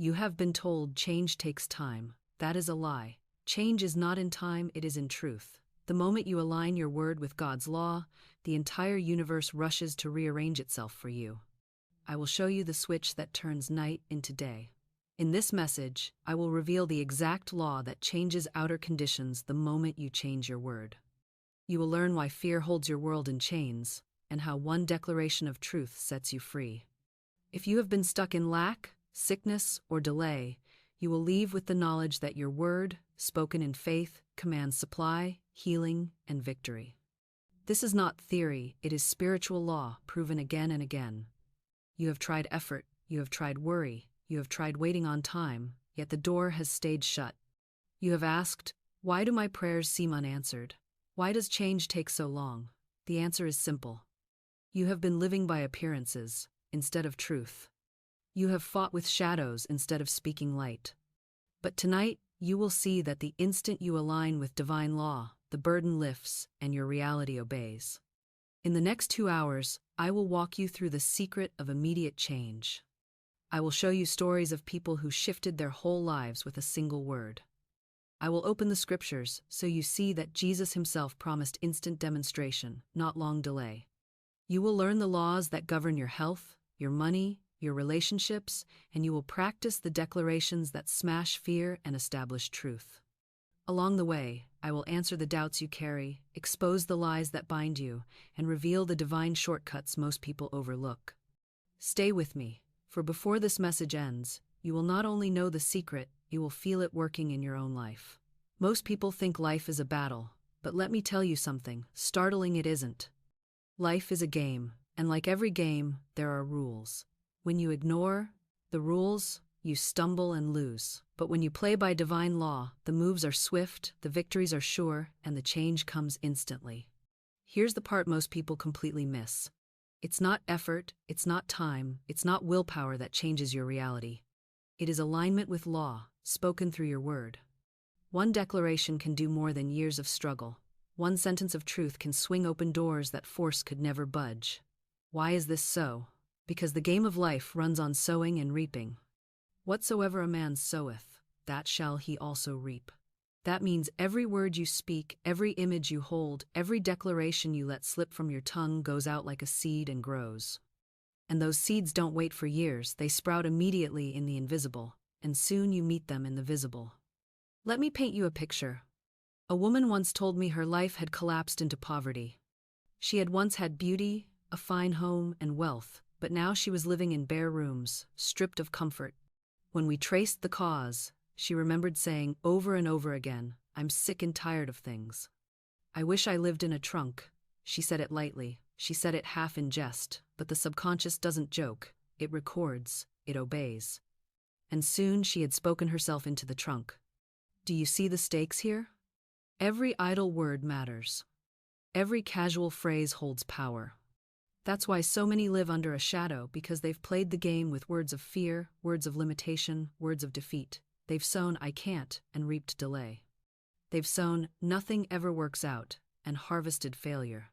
You have been told change takes time. That is a lie. Change is not in time, it is in truth. The moment you align your word with God's law, the entire universe rushes to rearrange itself for you. I will show you the switch that turns night into day. In this message, I will reveal the exact law that changes outer conditions the moment you change your word. You will learn why fear holds your world in chains, and how one declaration of truth sets you free. If you have been stuck in lack, sickness, or delay, you will leave with the knowledge that your word, spoken in faith, commands supply, healing, and victory. This is not theory, it is spiritual law, proven again and again. You have tried effort, you have tried worry, you have tried waiting on time, yet the door has stayed shut. You have asked, why do my prayers seem unanswered? Why does change take so long? The answer is simple. You have been living by appearances, instead of truth. You have fought with shadows instead of speaking light. But tonight, you will see that the instant you align with divine law, the burden lifts and your reality obeys. In the next 2 hours, I will walk you through the secret of immediate change. I will show you stories of people who shifted their whole lives with a single word. I will open the scriptures so you see that Jesus himself promised instant demonstration, not long delay. You will learn the laws that govern your health, your money, your relationships, and you will practice the declarations that smash fear and establish truth. Along the way, I will answer the doubts you carry, expose the lies that bind you, and reveal the divine shortcuts most people overlook. Stay with me, for before this message ends, you will not only know the secret, you will feel it working in your own life. Most people think life is a battle, but let me tell you something, startling it isn't. Life is a game, and like every game, there are rules. When you ignore the rules, you stumble and lose. But when you play by divine law, the moves are swift, the victories are sure, and the change comes instantly. Here's the part most people completely miss. It's not effort, it's not time, it's not willpower that changes your reality. It is alignment with law, spoken through your word. One declaration can do more than years of struggle. One sentence of truth can swing open doors that force could never budge. Why is this so? Because the game of life runs on sowing and reaping. Whatsoever a man soweth, that shall he also reap. That means every word you speak, every image you hold, every declaration you let slip from your tongue goes out like a seed and grows. And those seeds don't wait for years, they sprout immediately in the invisible, and soon you meet them in the visible. Let me paint you a picture. A woman once told me her life had collapsed into poverty. She had once had beauty, a fine home, and wealth, but now she was living in bare rooms, stripped of comfort. When we traced the cause, she remembered saying over and over again, "I'm sick and tired of things. I wish I lived in a trunk." She said it lightly, she said it half in jest, but the subconscious doesn't joke, it records, it obeys. And soon she had spoken herself into the trunk. Do you see the stakes here? Every idle word matters. Every casual phrase holds power. That's why so many live under a shadow, because they've played the game with words of fear, words of limitation, words of defeat. They've sown "I can't" and reaped delay. They've sown "nothing ever works out" and harvested failure.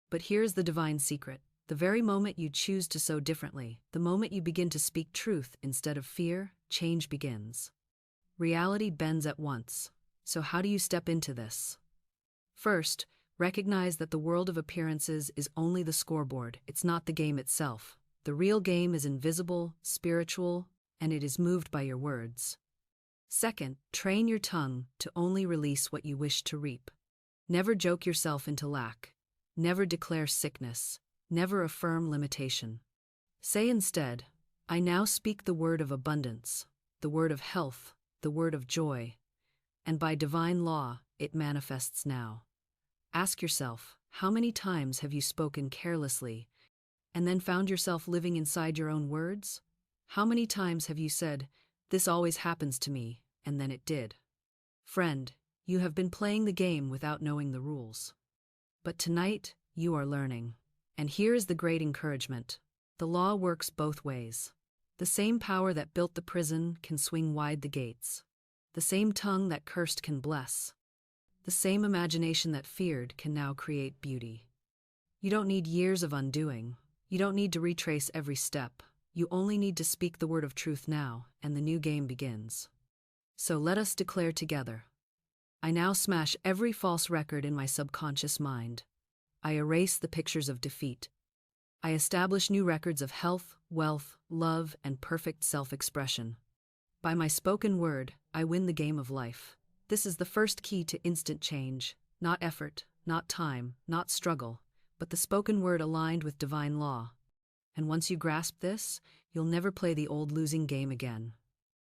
But here's the divine secret. The very moment you choose to sow differently, the moment you begin to speak truth instead of fear, change begins. Reality bends at once. So how do you step into this? First, recognize that the world of appearances is only the scoreboard, it's not the game itself. The real game is invisible, spiritual, and it is moved by your words. Second, train your tongue to only release what you wish to reap. Never joke yourself into lack. Never declare sickness. Never affirm limitation. Say instead, "I now speak the word of abundance, the word of health, the word of joy," and by divine law, it manifests now. Ask yourself, how many times have you spoken carelessly and then found yourself living inside your own words? How many times have you said, "This always happens to me," and then it did? Friend, you have been playing the game without knowing the rules. But tonight, you are learning. And here is the great encouragement. The law works both ways. The same power that built the prison can swing wide the gates. The same tongue that cursed can bless. The same imagination that feared can now create beauty. You don't need years of undoing. You don't need to retrace every step. You only need to speak the word of truth now, and the new game begins. So let us declare together. I now smash every false record in my subconscious mind. I erase the pictures of defeat. I establish new records of health, wealth, love, and perfect self-expression. By my spoken word, I win the game of life. This is the first key to instant change. Not effort, not time, not struggle, but the spoken word aligned with divine law. And once you grasp this, you'll never play the old losing game again.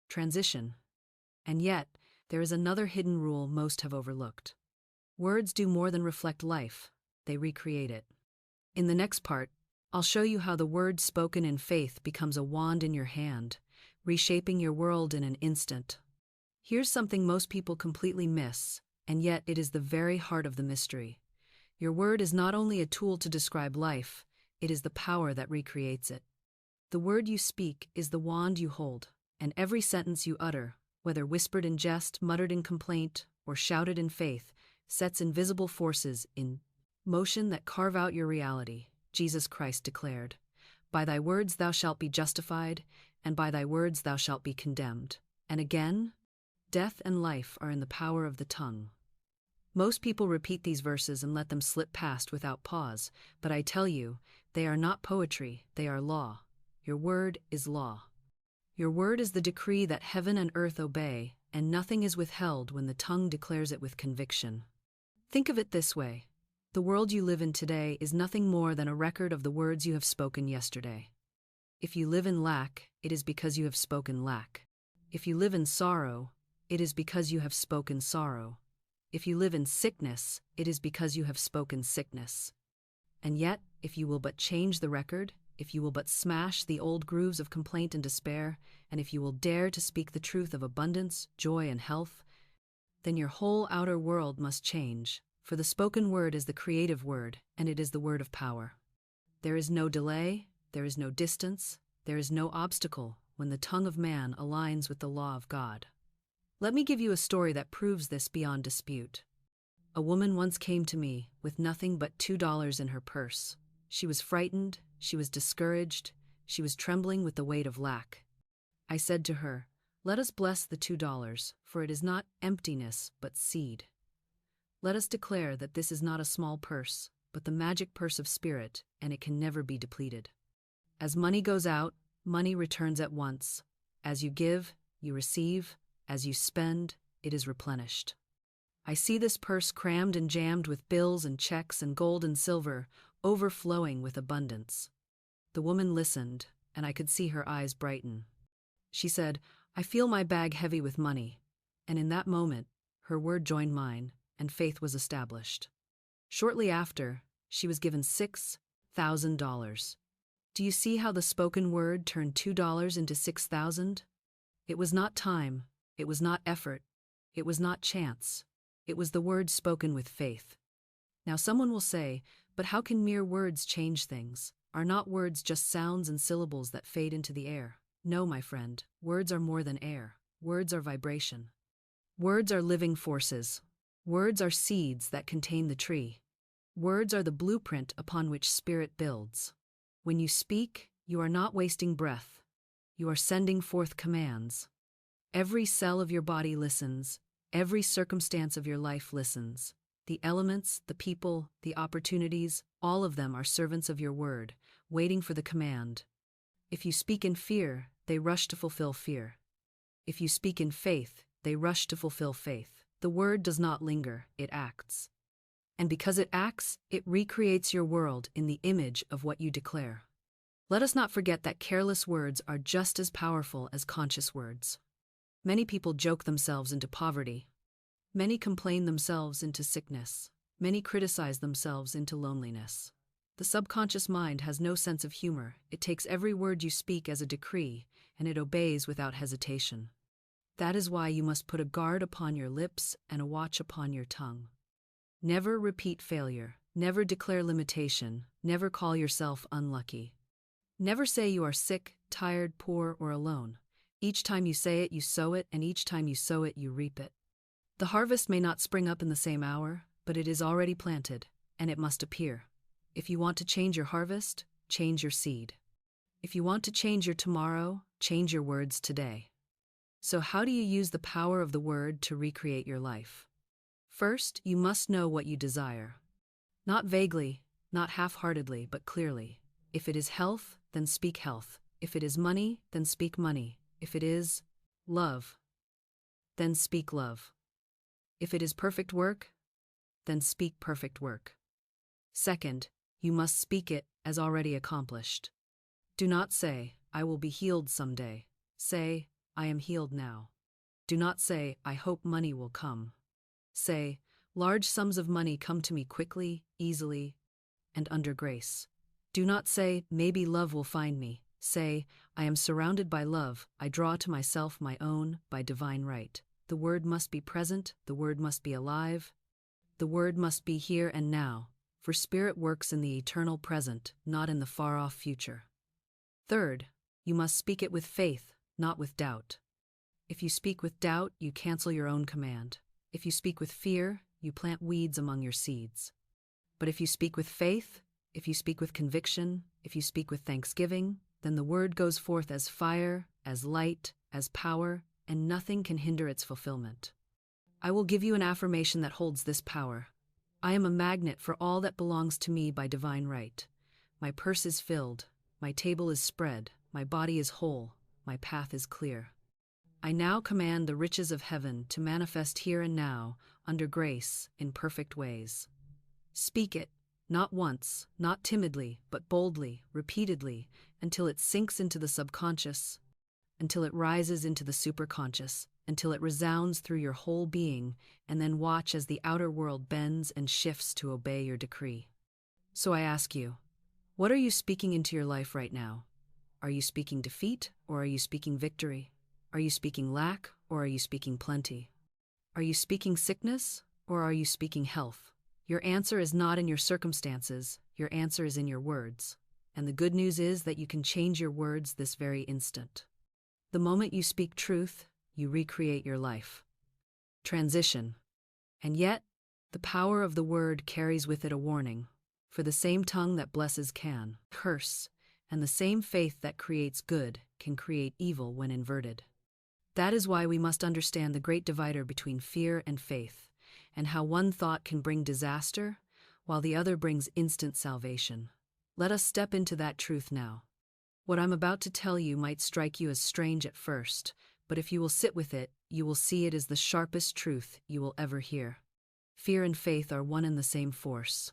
Transition. And yet, there is another hidden rule most have overlooked. Words do more than reflect life, they recreate it. In the next part, I'll show you how the word spoken in faith becomes a wand in your hand, reshaping your world in an instant. Here's something most people completely miss, and yet it is the very heart of the mystery. Your word is not only a tool to describe life, it is the power that recreates it. The word you speak is the wand you hold, and every sentence you utter, whether whispered in jest, muttered in complaint, or shouted in faith, sets invisible forces in motion that carve out your reality. Jesus Christ declared, "By thy words thou shalt be justified, and by thy words thou shalt be condemned." And again, death and life are in the power of the tongue. Most people repeat these verses and let them slip past without pause, but I tell you, they are not poetry, they are law. Your word is law. Your word is the decree that heaven and earth obey, and nothing is withheld when the tongue declares it with conviction. Think of it this way. The world you live in today is nothing more than a record of the words you have spoken yesterday. If you live in lack, it is because you have spoken lack. If you live in sorrow, it is because you have spoken sorrow. If you live in sickness, it is because you have spoken sickness. And yet, if you will but change the record, if you will but smash the old grooves of complaint and despair, and if you will dare to speak the truth of abundance, joy, and health, then your whole outer world must change, for the spoken word is the creative word, and it is the word of power. There is no delay, there is no distance, there is no obstacle when the tongue of man aligns with the law of God. Let me give you a story that proves this beyond dispute. A woman once came to me with nothing but $2 in her purse. She was frightened, she was discouraged, she was trembling with the weight of lack. I said to her, "Let us bless the $2, for it is not emptiness but seed. Let us declare that this is not a small purse, but the magic purse of spirit, and it can never be depleted. As money goes out, money returns at once. As you give, you receive. As you spend, it is replenished. I see this purse crammed and jammed with bills and checks and gold and silver, overflowing with abundance." The woman listened, and I could see her eyes brighten. She said, "I feel my bag heavy with money." And in that moment, her word joined mine, and faith was established. Shortly after, she was given $6,000. Do you see how the spoken word turned $2 into $6,000? It was not time, it was not effort, it was not chance. It was the word spoken with faith. Now someone will say, "But how can mere words change things? Are not words just sounds and syllables that fade into the air?" No, my friend, words are more than air. Words are vibration. Words are living forces. Words are seeds that contain the tree. Words are the blueprint upon which spirit builds. When you speak, you are not wasting breath. You are sending forth commands. Every cell of your body listens. Every circumstance of your life listens. The elements, the people, the opportunities, all of them are servants of your word, waiting for the command. If you speak in fear, they rush to fulfill fear. If you speak in faith, they rush to fulfill faith. The word does not linger, it acts. And because it acts, it recreates your world in the image of what you declare. Let us not forget that careless words are just as powerful as conscious words. Many people joke themselves into poverty. Many complain themselves into sickness. Many criticize themselves into loneliness. The subconscious mind has no sense of humor. It takes every word you speak as a decree, and it obeys without hesitation. That is why you must put a guard upon your lips and a watch upon your tongue. Never repeat failure. Never declare limitation. Never call yourself unlucky. Never say you are sick, tired, poor, or alone. Each time you say it, you sow it, and each time you sow it, you reap it. The harvest may not spring up in the same hour, but it is already planted, and it must appear. If you want to change your harvest, change your seed. If you want to change your tomorrow, change your words today. So how do you use the power of the word to recreate your life? First, you must know what you desire. Not vaguely, not half-heartedly, but clearly. If it is health, then speak health. If it is money, then speak money. If it is love, then speak love. If it is perfect work, then speak perfect work. Second, you must speak it as already accomplished. Do not say, I will be healed someday. Say, I am healed now. Do not say, I hope money will come. Say, large sums of money come to me quickly, easily, and under grace. Do not say, maybe love will find me. Say, I am surrounded by love, I draw to myself my own, by divine right. The word must be present, the word must be alive, the word must be here and now, for spirit works in the eternal present, not in the far-off future. Third, you must speak it with faith, not with doubt. If you speak with doubt, you cancel your own command. If you speak with fear, you plant weeds among your seeds. But if you speak with faith, if you speak with conviction, if you speak with thanksgiving, then the word goes forth as fire, as light, as power, and nothing can hinder its fulfillment. I will give you an affirmation that holds this power. I am a magnet for all that belongs to me by divine right. My purse is filled, my table is spread, my body is whole, my path is clear. I now command the riches of heaven to manifest here and now, under grace, in perfect ways. Speak it, not once, not timidly, but boldly, repeatedly, until it sinks into the subconscious, until it rises into the superconscious, until it resounds through your whole being, and then watch as the outer world bends and shifts to obey your decree. So I ask you, what are you speaking into your life right now? Are you speaking defeat, or are you speaking victory? Are you speaking lack, or are you speaking plenty? Are you speaking sickness, or are you speaking health? Your answer is not in your circumstances, your answer is in your words. And the good news is that you can change your words this very instant. The moment you speak truth, you recreate your life. Transition. And yet, the power of the word carries with it a warning. For the same tongue that blesses can curse, and the same faith that creates good can create evil when inverted. That is why we must understand the great divider between fear and faith, and how one thought can bring disaster, while the other brings instant salvation. Let us step into that truth now. What I'm about to tell you might strike you as strange at first, but if you will sit with it, you will see it is the sharpest truth you will ever hear. Fear and faith are one and the same force.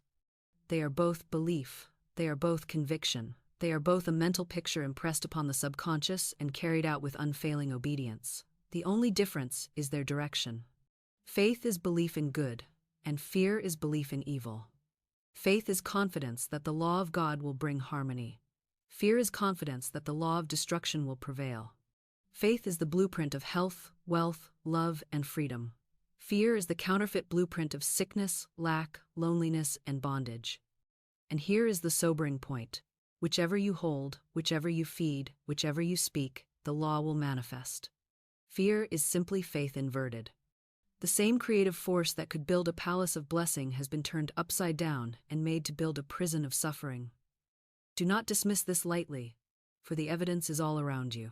They are both belief, they are both conviction, they are both a mental picture impressed upon the subconscious and carried out with unfailing obedience. The only difference is their direction. Faith is belief in good, and fear is belief in evil. Faith is confidence that the law of God will bring harmony. Fear is confidence that the law of destruction will prevail. Faith is the blueprint of health, wealth, love, and freedom. Fear is the counterfeit blueprint of sickness, lack, loneliness, and bondage. And here is the sobering point. Whichever you hold, whichever you feed, whichever you speak, the law will manifest. Fear is simply faith inverted. The same creative force that could build a palace of blessing has been turned upside down and made to build a prison of suffering. Do not dismiss this lightly, for the evidence is all around you.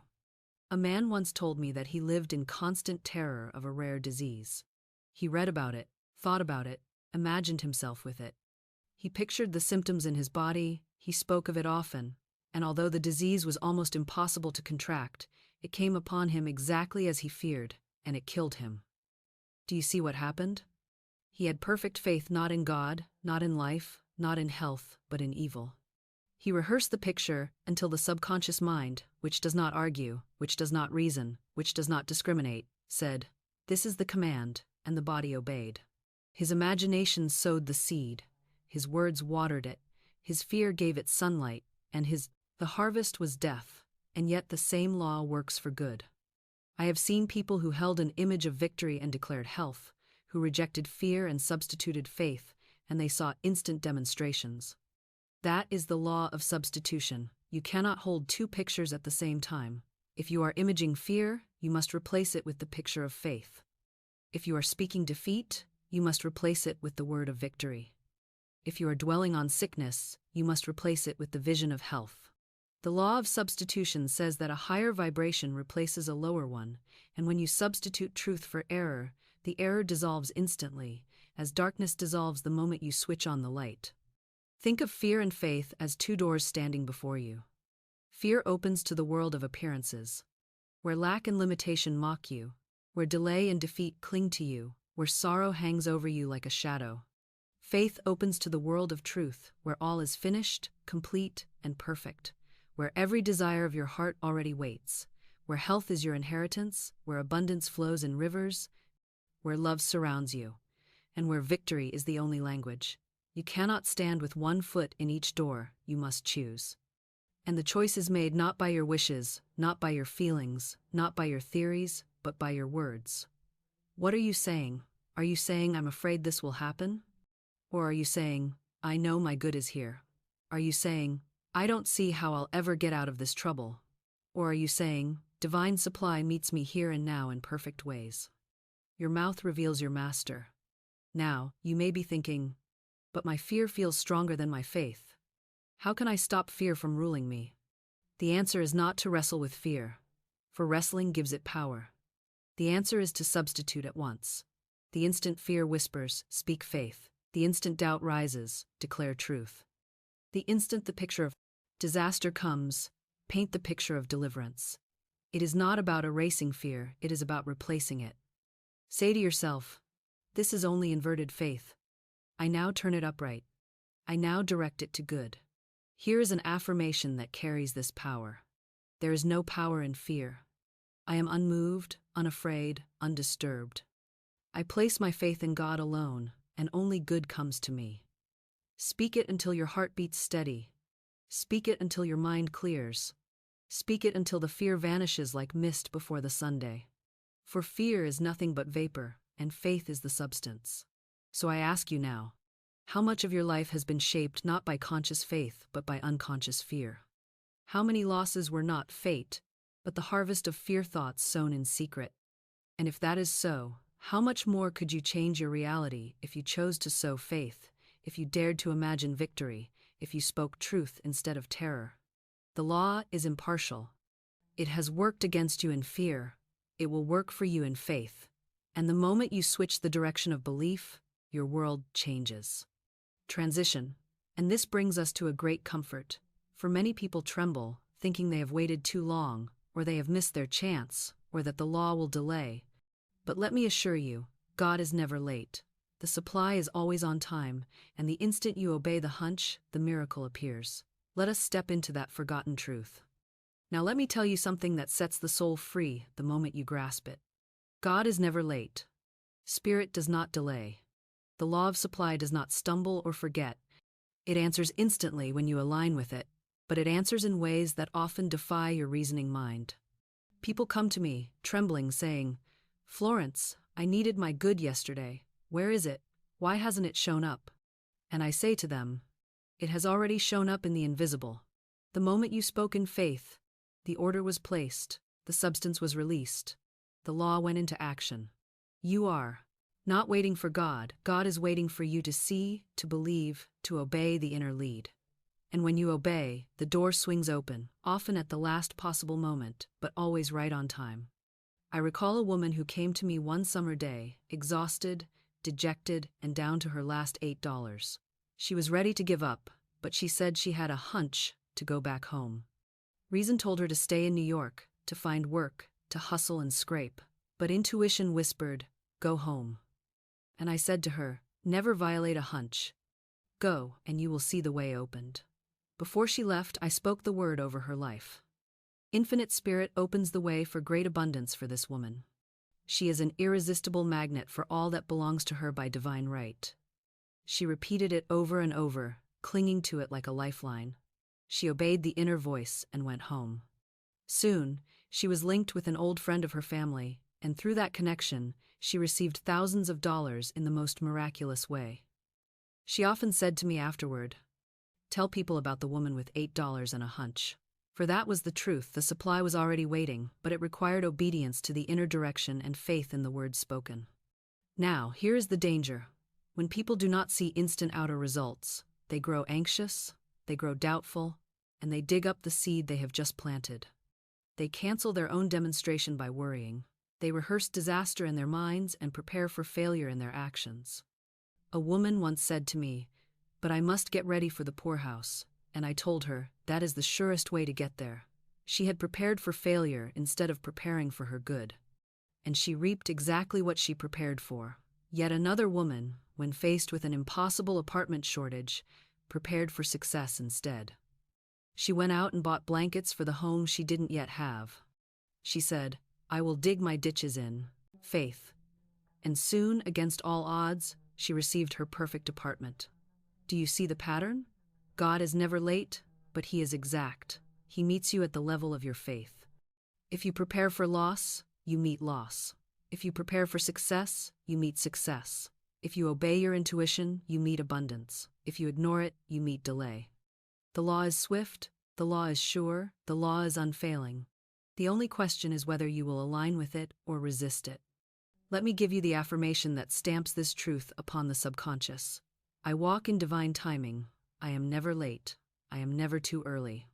A man once told me that he lived in constant terror of a rare disease. He read about it, thought about it, imagined himself with it. He pictured the symptoms in his body, he spoke of it often, and although the disease was almost impossible to contract, it came upon him exactly as he feared, and it killed him. Do you see what happened? He had perfect faith not in God, not in life, not in health, but in evil. He rehearsed the picture until the subconscious mind, which does not argue, which does not reason, which does not discriminate, said, "This is the command," and the body obeyed. His imagination sowed the seed, his words watered it, his fear gave it sunlight, and the harvest was death, and yet the same law works for good. I have seen people who held an image of victory and declared health, who rejected fear and substituted faith, and they saw instant demonstrations. That is the law of substitution. You cannot hold two pictures at the same time. If you are imaging fear, you must replace it with the picture of faith. If you are speaking defeat, you must replace it with the word of victory. If you are dwelling on sickness, you must replace it with the vision of health. The law of substitution says that a higher vibration replaces a lower one, and when you substitute truth for error, the error dissolves instantly, as darkness dissolves the moment you switch on the light. Think of fear and faith as two doors standing before you. Fear opens to the world of appearances, where lack and limitation mock you, where delay and defeat cling to you, where sorrow hangs over you like a shadow. Faith opens to the world of truth, where all is finished, complete, and perfect, where every desire of your heart already waits, where health is your inheritance, where abundance flows in rivers, where love surrounds you, and where victory is the only language. You cannot stand with one foot in each door, you must choose. And the choice is made not by your wishes, not by your feelings, not by your theories, but by your words. What are you saying? Are you saying, I'm afraid this will happen? Or are you saying, I know my good is here? Are you saying, I don't see how I'll ever get out of this trouble? Or are you saying, divine supply meets me here and now in perfect ways? Your mouth reveals your master. Now, you may be thinking, but my fear feels stronger than my faith. How can I stop fear from ruling me? The answer is not to wrestle with fear, for wrestling gives it power. The answer is to substitute at once. The instant fear whispers, speak faith. The instant doubt rises, declare truth. The instant the picture of disaster comes, paint the picture of deliverance. It is not about erasing fear, it is about replacing it. Say to yourself, this is only inverted faith. I now turn it upright. I now direct it to good. Here is an affirmation that carries this power. There is no power in fear. I am unmoved, unafraid, undisturbed. I place my faith in God alone, and only good comes to me. Speak it until your heart beats steady. Speak it until your mind clears. Speak it until the fear vanishes like mist before the Sunday. For fear is nothing but vapor, and faith is the substance. So I ask you now, how much of your life has been shaped not by conscious faith but by unconscious fear? How many losses were not fate, but the harvest of fear thoughts sown in secret? And if that is so, how much more could you change your reality if you chose to sow faith, if you dared to imagine victory, if you spoke truth instead of terror? The law is impartial. It has worked against you in fear. It will work for you in faith. And the moment you switch the direction of belief, your world changes. Transition. And this brings us to a great comfort. For many people tremble, thinking they have waited too long, or they have missed their chance, or that the law will delay. But let me assure you, God is never late. The supply is always on time, and the instant you obey the hunch, the miracle appears. Let us step into that forgotten truth. Now let me tell you something that sets the soul free the moment you grasp it. God is never late. Spirit does not delay. The law of supply does not stumble or forget. It answers instantly when you align with it, but it answers in ways that often defy your reasoning mind. People come to me, trembling, saying, Florence, I needed my good yesterday. Where is it? Why hasn't it shown up? And I say to them, it has already shown up in the invisible. The moment you spoke in faith, the order was placed, the substance was released, the law went into action. You are not waiting for God. God is waiting for you to see, to believe, to obey the inner lead. And when you obey, the door swings open, often at the last possible moment, but always right on time. I recall a woman who came to me one summer day, exhausted, dejected, and down to her last $8. She was ready to give up, but she said she had a hunch to go back home. Reason told her to stay in New York, to find work, to hustle and scrape. But intuition whispered, go home. And I said to her, never violate a hunch. Go, and you will see the way opened. Before she left, I spoke the word over her life. Infinite Spirit opens the way for great abundance for this woman. She is an irresistible magnet for all that belongs to her by divine right. She repeated it over and over, clinging to it like a lifeline. She obeyed the inner voice and went home. Soon, she was linked with an old friend of her family, and through that connection, she received thousands of dollars in the most miraculous way. She often said to me afterward, tell people about the woman with $8 and a hunch. For that was the truth. The supply was already waiting, but it required obedience to the inner direction and faith in the words spoken. Now, here is the danger. When people do not see instant outer results, they grow anxious, they grow doubtful, and they dig up the seed they have just planted. They cancel their own demonstration by worrying. They rehearse disaster in their minds and prepare for failure in their actions. A woman once said to me, "But I must get ready for the poorhouse," and I told her, that is the surest way to get there. She had prepared for failure instead of preparing for her good. And she reaped exactly what she prepared for. Yet another woman, when faced with an impossible apartment shortage, prepared for success instead. She went out and bought blankets for the home she didn't yet have. She said, "I will dig my ditches in faith." And soon, against all odds, she received her perfect apartment. Do you see the pattern? God is never late, but He is exact. He meets you at the level of your faith. If you prepare for loss, you meet loss. If you prepare for success, you meet success. If you obey your intuition, you meet abundance. If you ignore it, you meet delay. The law is swift, the law is sure, the law is unfailing. The only question is whether you will align with it or resist it. Let me give you the affirmation that stamps this truth upon the subconscious. I walk in divine timing. I am never late. I am never too early.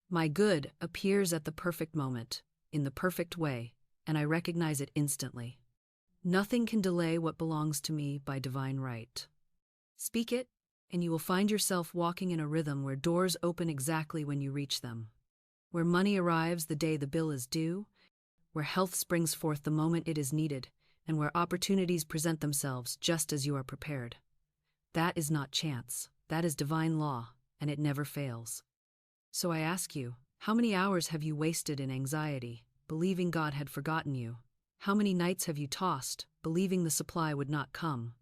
My good appears at the perfect moment, in the perfect way, and I recognize it instantly. Nothing can delay what belongs to me by divine right. Speak it, and you will find yourself walking in a rhythm where doors open exactly when you reach them, where money arrives the day the bill is due, where health springs forth the moment it is needed, and where opportunities present themselves just as you are prepared. That is not chance, that is divine law, and it never fails. So I ask you, how many hours have you wasted in anxiety, believing God had forgotten you? How many nights have you tossed, believing the supply would not come?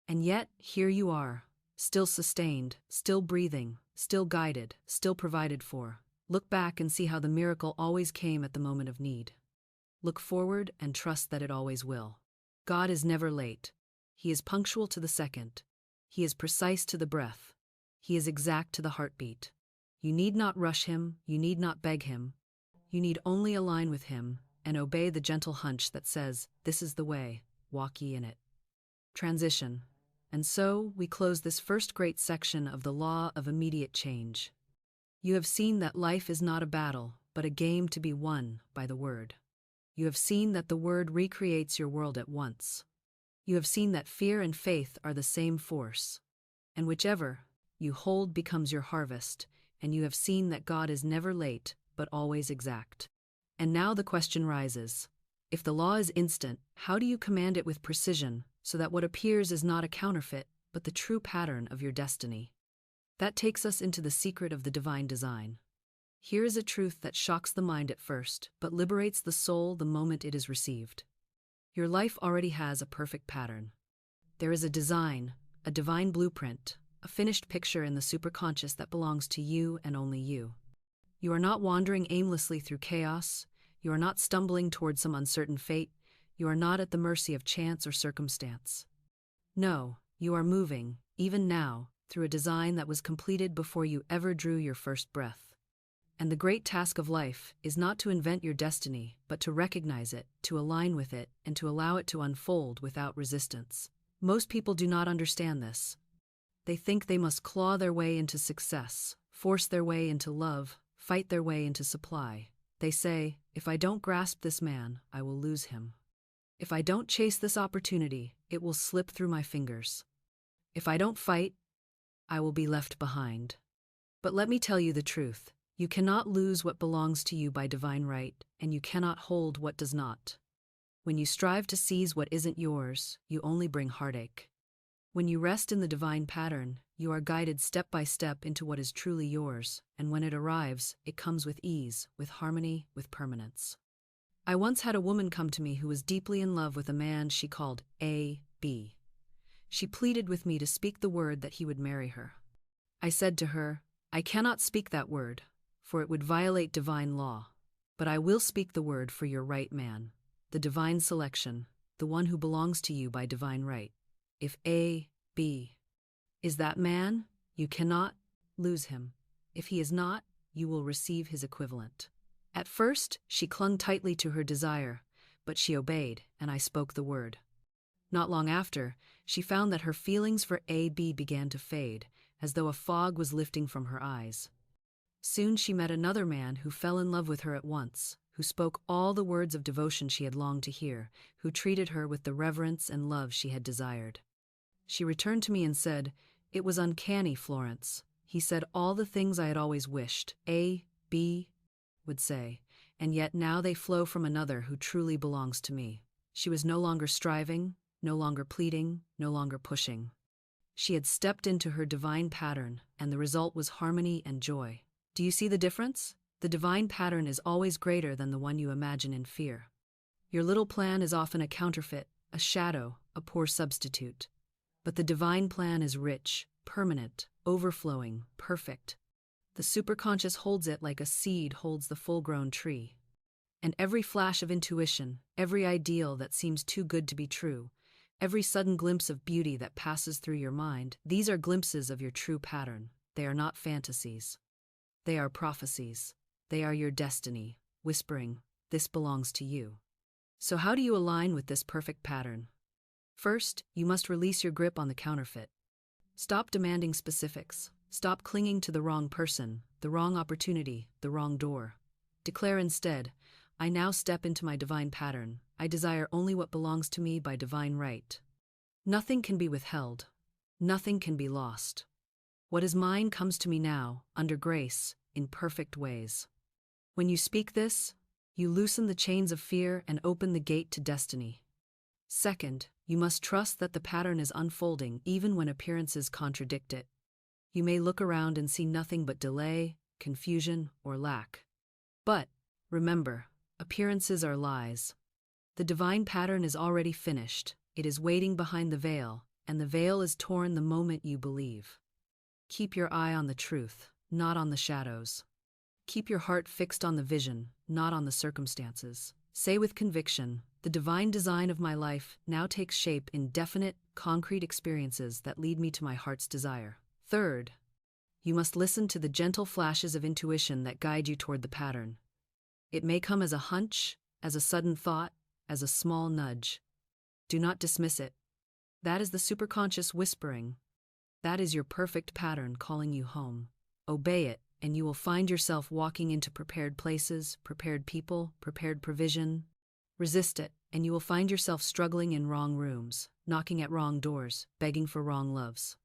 And yet, here you are, still sustained, still breathing, still guided, still provided for. Look back and see how the miracle always came at the moment of need. Look forward and trust that it always will. God is never late. He is punctual to the second. He is precise to the breath. He is exact to the heartbeat. You need not rush Him, you need not beg Him. You need only align with Him and obey the gentle hunch that says, "This is the way, walk ye in it." Transition. And so, we close this first great section of the law of immediate change. You have seen that life is not a battle, but a game to be won by the Word. You have seen that the Word recreates your world at once. You have seen that fear and faith are the same force, and whichever you hold becomes your harvest, and you have seen that God is never late, but always exact. And now the question rises. If the law is instant, how do you command it with precision, so that what appears is not a counterfeit, but the true pattern of your destiny? That takes us into the secret of the divine design. Here is a truth that shocks the mind at first, but liberates the soul the moment it is received. Your life already has a perfect pattern. There is a design, a divine blueprint, a finished picture in the superconscious that belongs to you and only you. You are not wandering aimlessly through chaos. You are not stumbling toward some uncertain fate. You are not at the mercy of chance or circumstance. No, you are moving, even now, through a design that was completed before you ever drew your first breath. And the great task of life is not to invent your destiny, but to recognize it, to align with it, and to allow it to unfold without resistance. Most people do not understand this. They think they must claw their way into success, force their way into love, fight their way into supply. They say, if I don't grasp this man, I will lose him. If I don't chase this opportunity, it will slip through my fingers. If I don't fight, I will be left behind. But let me tell you the truth. You cannot lose what belongs to you by divine right, and you cannot hold what does not. When you strive to seize what isn't yours, you only bring heartache. When you rest in the divine pattern, you are guided step by step into what is truly yours, and when it arrives, it comes with ease, with harmony, with permanence. I once had a woman come to me who was deeply in love with a man she called A.B. She pleaded with me to speak the word that he would marry her. I said to her, I cannot speak that word, for it would violate divine law, but I will speak the word for your right man, the divine selection, the one who belongs to you by divine right. If A.B. is that man, you cannot lose him. If he is not, you will receive his equivalent. At first, she clung tightly to her desire, but she obeyed, and I spoke the word. Not long after, she found that her feelings for A.B. began to fade, as though a fog was lifting from her eyes. Soon she met another man who fell in love with her at once, who spoke all the words of devotion she had longed to hear, who treated her with the reverence and love she had desired. She returned to me and said, "It was uncanny, Florence. He said all the things I had always wished, A, B, would say, and yet now they flow from another who truly belongs to me." She was no longer striving, no longer pleading, no longer pushing. She had stepped into her divine pattern, and the result was harmony and joy. Do you see the difference? The divine pattern is always greater than the one you imagine in fear. Your little plan is often a counterfeit, a shadow, a poor substitute. But the divine plan is rich, permanent, overflowing, perfect. The superconscious holds it like a seed holds the full-grown tree. And every flash of intuition, every ideal that seems too good to be true, every sudden glimpse of beauty that passes through your mind, these are glimpses of your true pattern. They are not fantasies. They are prophecies. They are your destiny, whispering, "This belongs to you." So how do you align with this perfect pattern? First, you must release your grip on the counterfeit. Stop demanding specifics. Stop clinging to the wrong person, the wrong opportunity, the wrong door. Declare instead, "I now step into my divine pattern. I desire only what belongs to me by divine right." Nothing can be withheld. Nothing can be lost. What is mine comes to me now, under grace, in perfect ways. When you speak this, you loosen the chains of fear and open the gate to destiny. Second, you must trust that the pattern is unfolding even when appearances contradict it. You may look around and see nothing but delay, confusion, or lack. But, remember, appearances are lies. The divine pattern is already finished. It is waiting behind the veil, and the veil is torn the moment you believe. Keep your eye on the truth, not on the shadows. Keep your heart fixed on the vision, not on the circumstances. Say with conviction, "The divine design of my life now takes shape in definite, concrete experiences that lead me to my heart's desire." Third, you must listen to the gentle flashes of intuition that guide you toward the pattern. It may come as a hunch, as a sudden thought, as a small nudge. Do not dismiss it. That is the superconscious whispering. That is your perfect pattern calling you home. Obey it, and you will find yourself walking into prepared places, prepared people, prepared provision. Resist it, and you will find yourself struggling in wrong rooms, knocking at wrong doors, begging for wrong loves.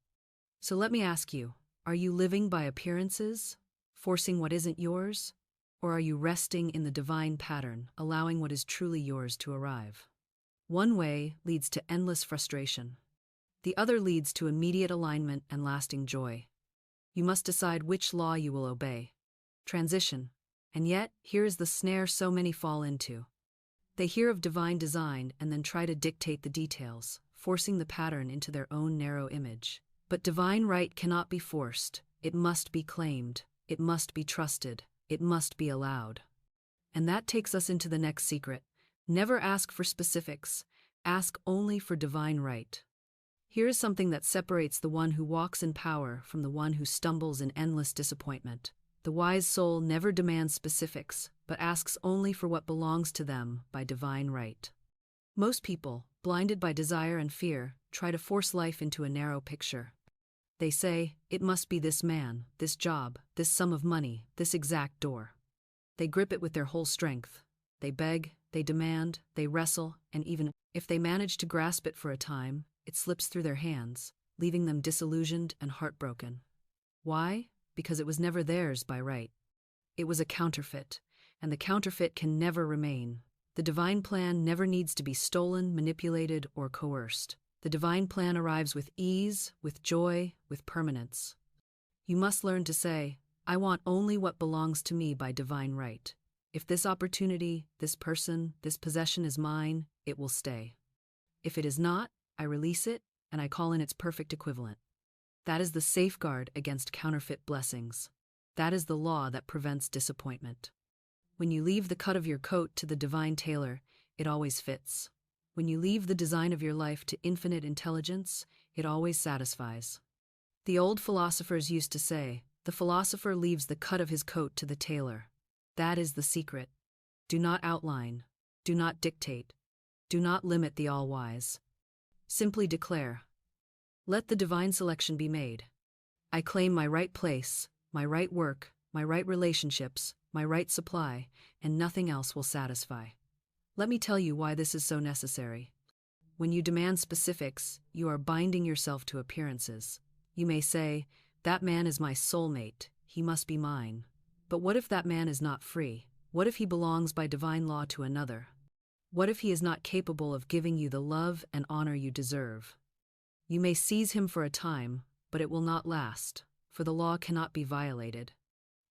So let me ask you, are you living by appearances, forcing what isn't yours? Or are you resting in the divine pattern, allowing what is truly yours to arrive? One way leads to endless frustration. The other leads to immediate alignment and lasting joy. You must decide which law you will obey. Transition. And yet, here is the snare so many fall into. They hear of divine design and then try to dictate the details, forcing the pattern into their own narrow image. But divine right cannot be forced. It must be claimed. It must be trusted. It must be allowed. And that takes us into the next secret. Never ask for specifics. Ask only for divine right. Here is something that separates the one who walks in power from the one who stumbles in endless disappointment. The wise soul never demands specifics, but asks only for what belongs to them by divine right. Most people, blinded by desire and fear, try to force life into a narrow picture. They say, "It must be this man, this job, this sum of money, this exact door." They grip it with their whole strength. They beg, they demand, they wrestle, and even if they manage to grasp it for a time, it slips through their hands, leaving them disillusioned and heartbroken. Why? Because it was never theirs by right. It was a counterfeit, and the counterfeit can never remain. The divine plan never needs to be stolen, manipulated, or coerced. The divine plan arrives with ease, with joy, with permanence. You must learn to say, "I want only what belongs to me by divine right. If this opportunity, this person, this possession is mine, it will stay. If it is not, I release it, and I call in its perfect equivalent." That is the safeguard against counterfeit blessings. That is the law that prevents disappointment. When you leave the cut of your coat to the divine tailor, it always fits. When you leave the design of your life to infinite intelligence, it always satisfies. The old philosophers used to say, "The philosopher leaves the cut of his coat to the tailor." That is the secret. Do not outline. Do not dictate. Do not limit the all-wise. Simply declare, "Let the divine selection be made. I claim my right place, my right work, my right relationships, my right supply, and nothing else will satisfy. Let me tell you why this is so necessary. When you demand specifics, you are binding yourself to appearances. You may say, "That man is my soulmate, he must be mine." But what if that man is not free? What if he belongs by divine law to another? What if he is not capable of giving you the love and honor you deserve? You may seize him for a time, but it will not last, for the law cannot be violated.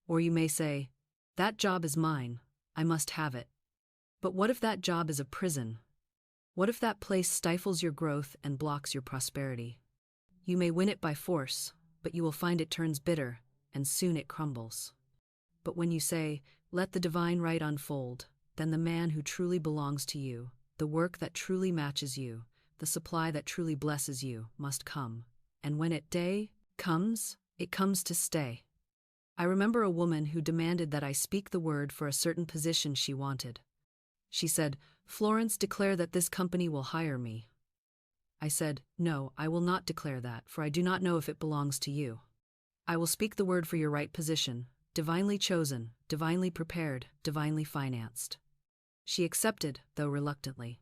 Or you may say, "That job is mine, I must have it." But what if that job is a prison? What if that place stifles your growth and blocks your prosperity? You may win it by force, but you will find it turns bitter, and soon it crumbles. But when you say, "Let the divine right unfold," then the man who truly belongs to you, the work that truly matches you, the supply that truly blesses you, must come. And when comes, it comes to stay. I remember a woman who demanded that I speak the word for a certain position she wanted. She said, "Florence, declare that this company will hire me." I said, "No, I will not declare that, for I do not know if it belongs to you. I will speak the word for your right position, divinely chosen, divinely prepared, divinely financed." She accepted, though reluctantly.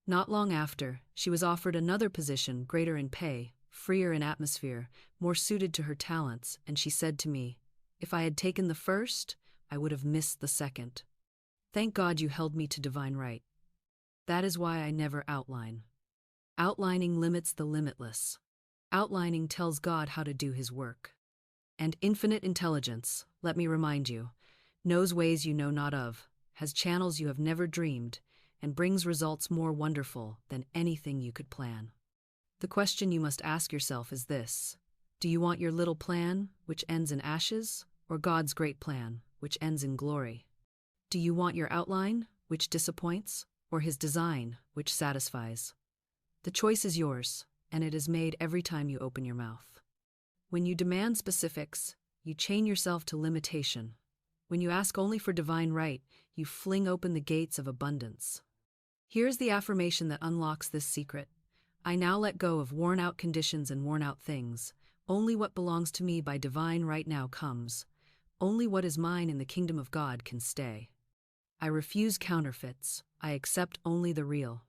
Not long after, she was offered another position greater in pay, freer in atmosphere, more suited to her talents, and she said to me, "If I had taken the first, I would have missed the second. Thank God you held me to divine right." That is why I never outline. Outlining limits the limitless. Outlining tells God how to do his work. And infinite intelligence, let me remind you, knows ways you know not of, has channels you have never dreamed, and brings results more wonderful than anything you could plan. The question you must ask yourself is this: do you want your little plan, which ends in ashes, or God's great plan, which ends in glory? Do you want your outline, which disappoints, or his design, which satisfies? The choice is yours, and it is made every time you open your mouth. When you demand specifics, you chain yourself to limitation. When you ask only for divine right, you fling open the gates of abundance. Here's the affirmation that unlocks this secret. I now let go of worn-out conditions and worn-out things. Only what belongs to me by divine right now comes. Only what is mine in the kingdom of God can stay. I refuse counterfeits. I accept only the real.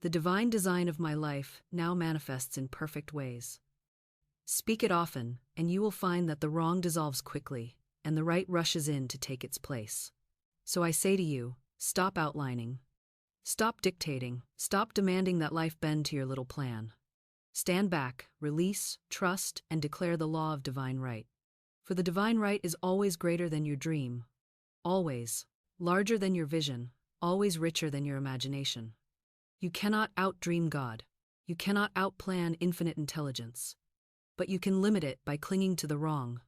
The divine design of my life now manifests in perfect ways. Speak it often, and you will find that the wrong dissolves quickly, and the right rushes in to take its place. So I say to you, stop outlining. Stop dictating. Stop demanding that life bend to your little plan. Stand back, release, trust, and declare the law of divine right. For the divine right is always greater than your dream. Always. Larger than your vision. Always richer than your imagination. You cannot outdream God. You cannot outplan infinite intelligence. But you can limit it by clinging to the wrong.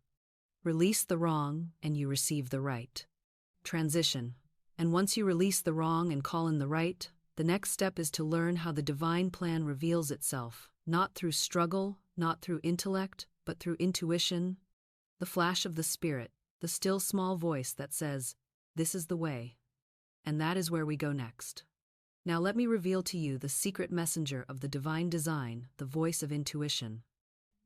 Release the wrong, and you receive the right. Transition. And once you release the wrong and call in the right, the next step is to learn how the divine plan reveals itself, not through struggle, not through intellect, but through intuition, the flash of the Spirit, the still small voice that says, "This is the way." And that is where we go next. Now let me reveal to you the secret messenger of the divine design, the voice of intuition.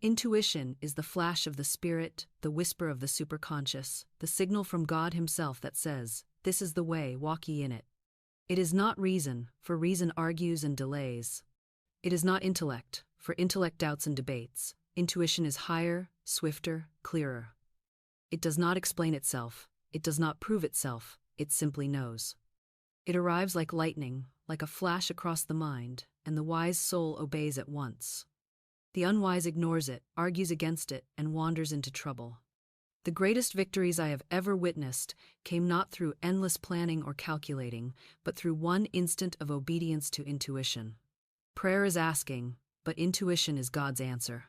Intuition is the flash of the Spirit, the whisper of the superconscious, the signal from God himself that says, "This is the way, walk ye in it." It is not reason, for reason argues and delays. It is not intellect, for intellect doubts and debates. Intuition is higher, swifter, clearer. It does not explain itself, it does not prove itself, it simply knows. It arrives like lightning, like a flash across the mind, and the wise soul obeys at once. The unwise ignores it, argues against it, and wanders into trouble. The greatest victories I have ever witnessed came not through endless planning or calculating, but through one instant of obedience to intuition. Prayer is asking, but intuition is God's answer.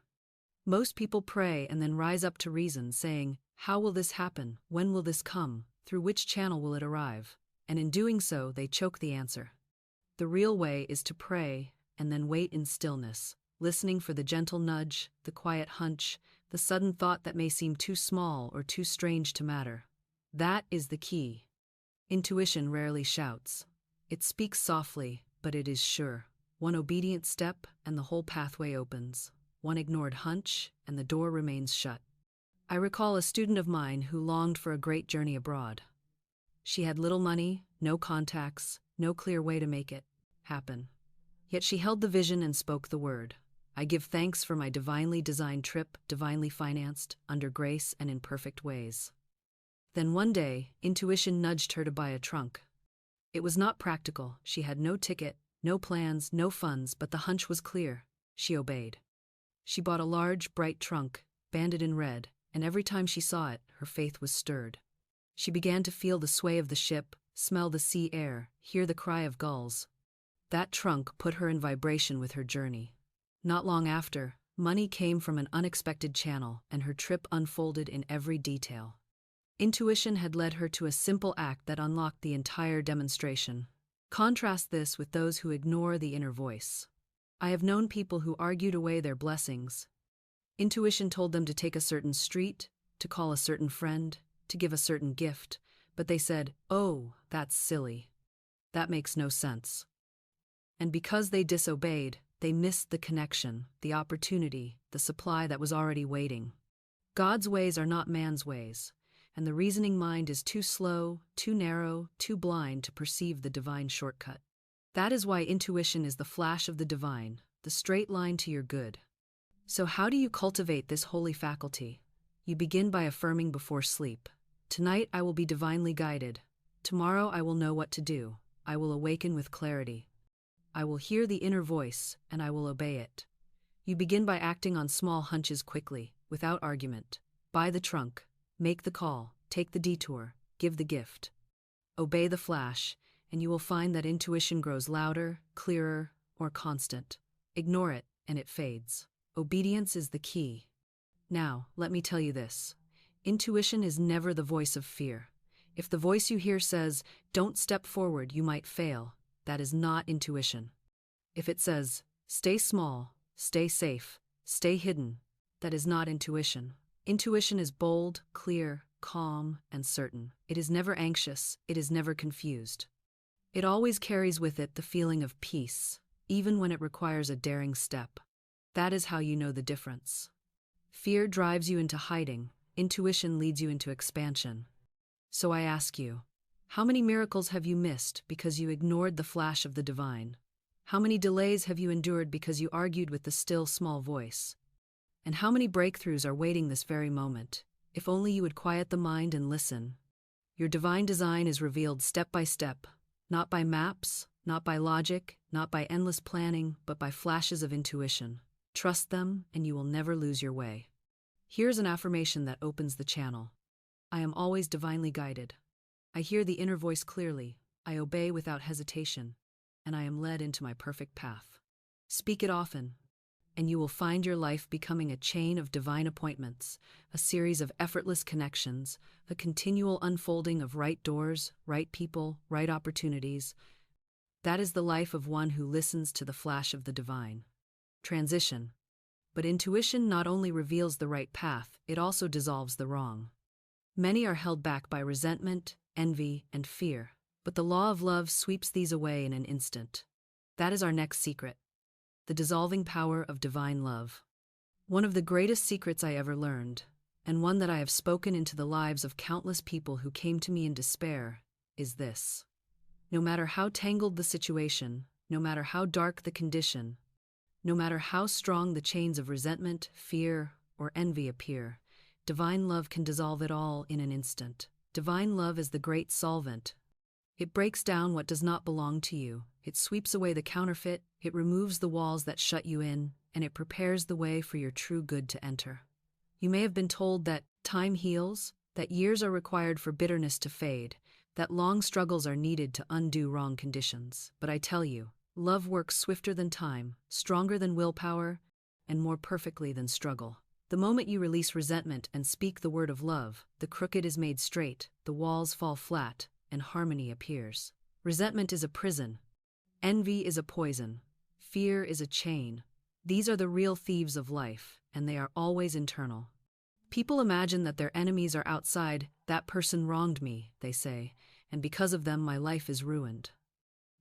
Most people pray and then rise up to reason, saying, "How will this happen? When will this come? Through which channel will it arrive?" And in doing so, they choke the answer. The real way is to pray and then wait in stillness, listening for the gentle nudge, the quiet hunch, the sudden thought that may seem too small or too strange to matter. That is the key. Intuition rarely shouts. It speaks softly, but it is sure. One obedient step, and the whole pathway opens. One ignored hunch, and the door remains shut. I recall a student of mine who longed for a great journey abroad. She had little money, no contacts, no clear way to make it happen. Yet she held the vision and spoke the word. I give thanks for my divinely designed trip, divinely financed, under grace and in perfect ways. Then one day, intuition nudged her to buy a trunk. It was not practical. She had no ticket, no plans, no funds, but the hunch was clear. She obeyed. She bought a large, bright trunk, banded in red, and every time she saw it, her faith was stirred. She began to feel the sway of the ship, smell the sea air, hear the cry of gulls. That trunk put her in vibration with her journey. Not long after, money came from an unexpected channel, and her trip unfolded in every detail. Intuition had led her to a simple act that unlocked the entire demonstration. Contrast this with those who ignore the inner voice. I have known people who argued away their blessings. Intuition told them to take a certain street, to call a certain friend, to give a certain gift, but they said, "Oh, that's silly. That makes no sense." And because they disobeyed, they missed the connection, the opportunity, the supply that was already waiting. God's ways are not man's ways, and the reasoning mind is too slow, too narrow, too blind to perceive the divine shortcut. That is why intuition is the flash of the divine, the straight line to your good. So how do you cultivate this holy faculty? You begin by affirming before sleep. Tonight I will be divinely guided. Tomorrow I will know what to do. I will awaken with clarity. I will hear the inner voice, and I will obey it. You begin by acting on small hunches quickly, without argument. Buy the trunk, make the call, take the detour, give the gift. Obey the flash, and you will find that intuition grows louder, clearer, more constant. Ignore it, and it fades. Obedience is the key. Now, let me tell you this. Intuition is never the voice of fear. If the voice you hear says, "Don't step forward, you might fail," that is not intuition. If it says, "Stay small, stay safe, stay hidden," that is not intuition. Intuition is bold, clear, calm, and certain. It is never anxious, it is never confused. It always carries with it the feeling of peace, even when it requires a daring step. That is how you know the difference. Fear drives you into hiding, intuition leads you into expansion. So I ask you, how many miracles have you missed because you ignored the flash of the divine? How many delays have you endured because you argued with the still small voice? And how many breakthroughs are waiting this very moment, if only you would quiet the mind and listen? Your divine design is revealed step by step, not by maps, not by logic, not by endless planning, but by flashes of intuition. Trust them, and you will never lose your way. Here's an affirmation that opens the channel. I am always divinely guided. I hear the inner voice clearly, I obey without hesitation, and I am led into my perfect path. Speak it often, and you will find your life becoming a chain of divine appointments, a series of effortless connections, a continual unfolding of right doors, right people, right opportunities. That is the life of one who listens to the flash of the divine. Transition. But intuition not only reveals the right path, it also dissolves the wrong. Many are held back by resentment, envy, and fear, but the law of love sweeps these away in an instant. That is our next secret. The dissolving power of divine love. One of the greatest secrets I ever learned, and one that I have spoken into the lives of countless people who came to me in despair, is this. No matter how tangled the situation, no matter how dark the condition, no matter how strong the chains of resentment, fear, or envy appear, divine love can dissolve it all in an instant. Divine love is the great solvent. It breaks down what does not belong to you. It sweeps away the counterfeit, it removes the walls that shut you in, and it prepares the way for your true good to enter. You may have been told that time heals, that years are required for bitterness to fade, that long struggles are needed to undo wrong conditions. But I tell you, love works swifter than time, stronger than willpower, and more perfectly than struggle. The moment you release resentment and speak the word of love, the crooked is made straight, the walls fall flat, and harmony appears. Resentment is a prison. Envy is a poison. Fear is a chain. These are the real thieves of life, and they are always internal. People imagine that their enemies are outside. That person wronged me, they say, and because of them my life is ruined.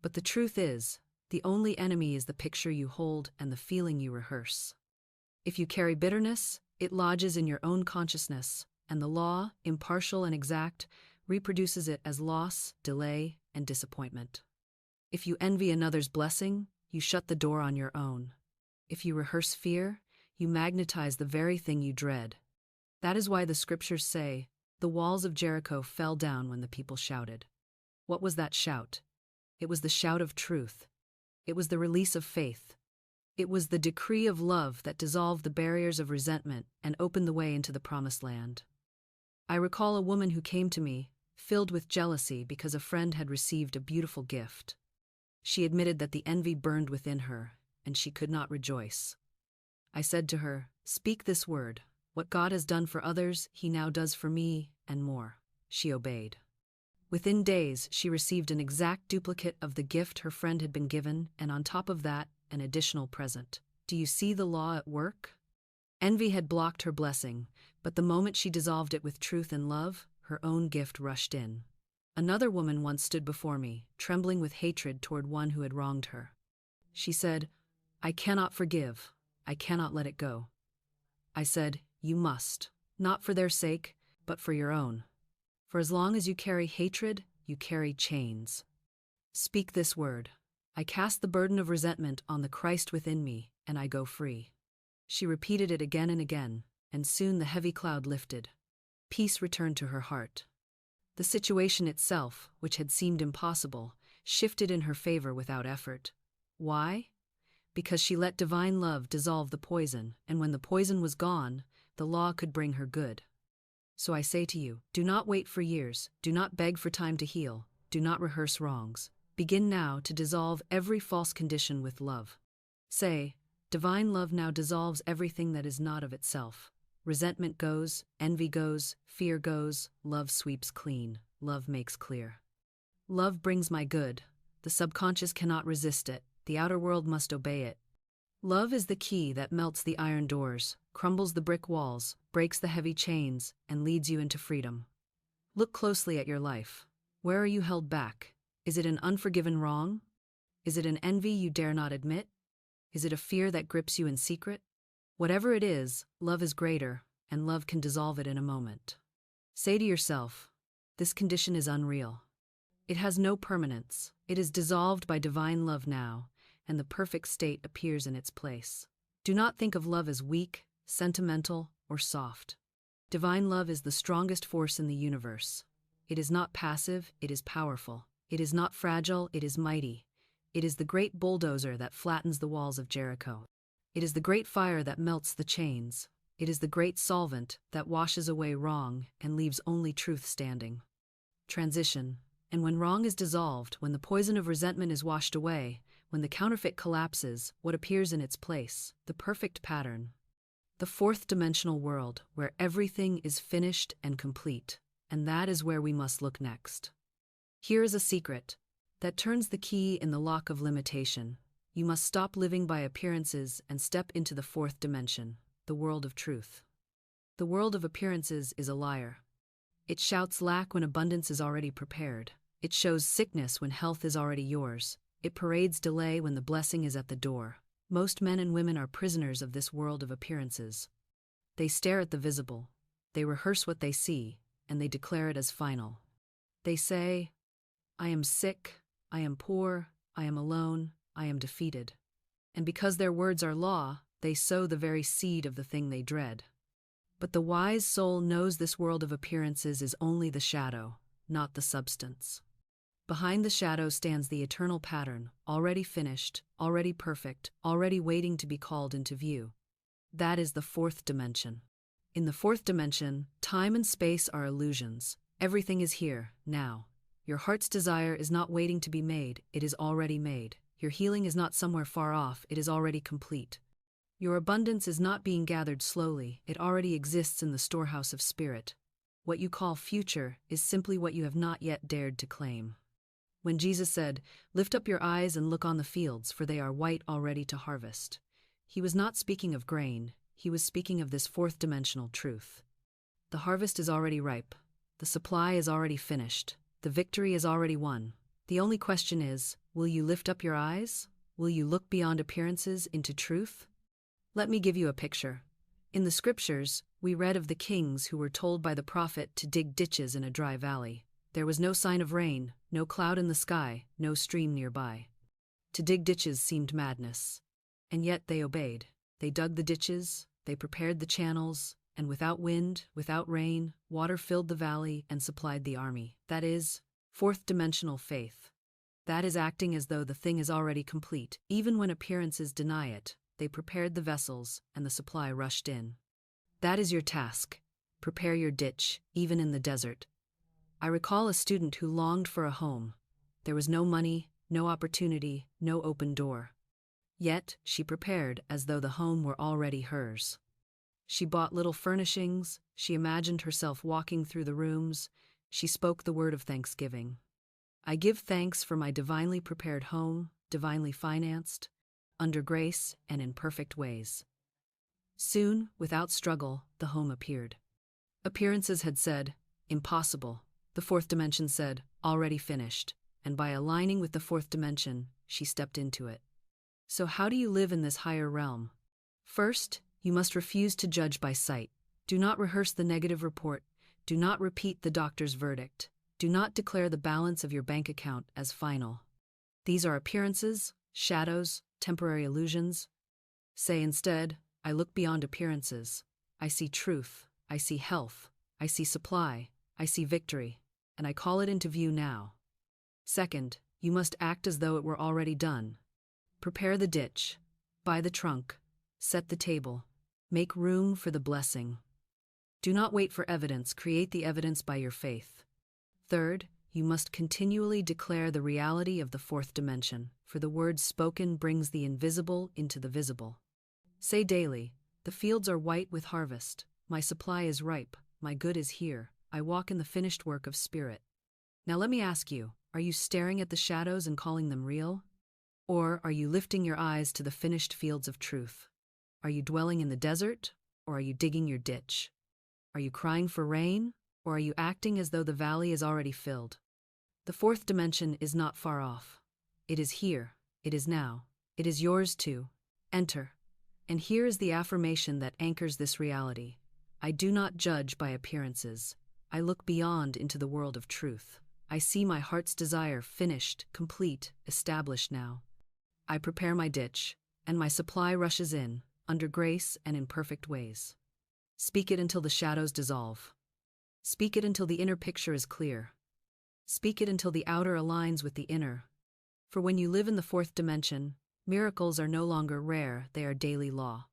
But the truth is, the only enemy is the picture you hold and the feeling you rehearse. If you carry bitterness, It lodges in your own consciousness, and the law, impartial and exact, reproduces it as loss, delay, and disappointment. If you envy another's blessing, you shut the door on your own. If you rehearse fear, you magnetize the very thing you dread. That is why the scriptures say, "The walls of Jericho fell down when the people shouted." What was that shout? It was the shout of truth. It was the release of faith. It was the decree of love that dissolved the barriers of resentment and opened the way into the promised land. I recall a woman who came to me, filled with jealousy because a friend had received a beautiful gift. She admitted that the envy burned within her, and she could not rejoice. I said to her, "Speak this word. What God has done for others, He now does for me, and more." She obeyed. Within days, she received an exact duplicate of the gift her friend had been given, and on top of that, an additional present. Do you see the law at work? Envy had blocked her blessing, but the moment she dissolved it with truth and love, her own gift rushed in. Another woman once stood before me, trembling with hatred toward one who had wronged her. She said, "I cannot forgive. I cannot let it go." I said, "You must, not for their sake, but for your own. For as long as you carry hatred, you carry chains. Speak this word. I cast the burden of resentment on the Christ within me, and I go free." She repeated it again and again, and soon the heavy cloud lifted. Peace returned to her heart. The situation itself, which had seemed impossible, shifted in her favor without effort. Why? Because she let divine love dissolve the poison, and when the poison was gone, the law could bring her good. So I say to you, do not wait for years, do not beg for time to heal, do not rehearse wrongs. Begin now to dissolve every false condition with love. Say, divine love now dissolves everything that is not of itself. Resentment goes, envy goes, fear goes, love sweeps clean, love makes clear. Love brings my good. The subconscious cannot resist it, the outer world must obey it. Love is the key that melts the iron doors, crumbles the brick walls, breaks the heavy chains, and leads you into freedom. Look closely at your life. Where are you held back? Is it an unforgiven wrong? Is it an envy you dare not admit? Is it a fear that grips you in secret? Whatever it is, love is greater, and love can dissolve it in a moment. Say to yourself, this condition is unreal. It has no permanence. It is dissolved by divine love now, and the perfect state appears in its place. Do not think of love as weak, sentimental, or soft. Divine love is the strongest force in the universe. It is not passive, it is powerful. It is not fragile, it is mighty. It is the great bulldozer that flattens the walls of Jericho. It is the great fire that melts the chains. It is the great solvent that washes away wrong and leaves only truth standing. Transition. And when wrong is dissolved, when the poison of resentment is washed away, when the counterfeit collapses, what appears in its place? The perfect pattern. The fourth dimensional world, where everything is finished and complete. And that is where we must look next. Here is a secret that turns the key in the lock of limitation. You must stop living by appearances and step into the fourth dimension, the world of truth. The world of appearances is a liar. It shouts lack when abundance is already prepared. It shows sickness when health is already yours. It parades delay when the blessing is at the door. Most men and women are prisoners of this world of appearances. They stare at the visible. They rehearse what they see, and they declare it as final. They say, I am sick, I am poor, I am alone, I am defeated. And because their words are law, they sow the very seed of the thing they dread. But the wise soul knows this world of appearances is only the shadow, not the substance. Behind the shadow stands the eternal pattern, already finished, already perfect, already waiting to be called into view. That is the fourth dimension. In the fourth dimension, time and space are illusions. Everything is here, now. Your heart's desire is not waiting to be made, it is already made. Your healing is not somewhere far off, it is already complete. Your abundance is not being gathered slowly, it already exists in the storehouse of spirit. What you call future is simply what you have not yet dared to claim. When Jesus said, "Lift up your eyes and look on the fields, for they are white already to harvest," he was not speaking of grain, he was speaking of this fourth dimensional truth. The harvest is already ripe, the supply is already finished, the victory is already won. The only question is, will you lift up your eyes? Will you look beyond appearances into truth? Let me give you a picture. In the scriptures, we read of the kings who were told by the prophet to dig ditches in a dry valley. There was no sign of rain, no cloud in the sky, no stream nearby. To dig ditches seemed madness. And yet they obeyed. They dug the ditches, they prepared the channels, and without wind, without rain, water filled the valley and supplied the army. That is, fourth-dimensional faith. That is acting as though the thing is already complete. Even when appearances deny it, they prepared the vessels and the supply rushed in. That is your task. Prepare your ditch, even in the desert. I recall a student who longed for a home. There was no money, no opportunity, no open door. Yet, she prepared as though the home were already hers. She bought little furnishings, she imagined herself walking through the rooms, she spoke the word of thanksgiving. I give thanks for my divinely prepared home, divinely financed, under grace and in perfect ways. Soon, without struggle, the home appeared. Appearances had said, impossible. The fourth dimension said, already finished, and by aligning with the fourth dimension, she stepped into it. So how do you live in this higher realm? First, you must refuse to judge by sight. Do not rehearse the negative report. Do not repeat the doctor's verdict. Do not declare the balance of your bank account as final. These are appearances, shadows, temporary illusions. Say instead, I look beyond appearances. I see truth. I see health. I see supply. I see victory. And I call it into view now. Second, you must act as though it were already done. Prepare the ditch. Buy the trunk. Set the table. Make room for the blessing. Do not wait for evidence. Create the evidence by your faith. Third, you must continually declare the reality of the fourth dimension, for the word spoken brings the invisible into the visible. Say daily, the fields are white with harvest. My supply is ripe. My good is here. I walk in the finished work of spirit. Now let me ask you, are you staring at the shadows and calling them real? Or are you lifting your eyes to the finished fields of truth? Are you dwelling in the desert, or are you digging your ditch? Are you crying for rain, or are you acting as though the valley is already filled? The fourth dimension is not far off. It is here. It is now. It is yours too. Enter. And here is the affirmation that anchors this reality. I do not judge by appearances. I look beyond into the world of truth. I see my heart's desire finished, complete, established now. I prepare my ditch, and my supply rushes in, under grace and in perfect ways. Speak it until the shadows dissolve. Speak it until the inner picture is clear. Speak it until the outer aligns with the inner. For when you live in the fourth dimension, miracles are no longer rare, they are daily law.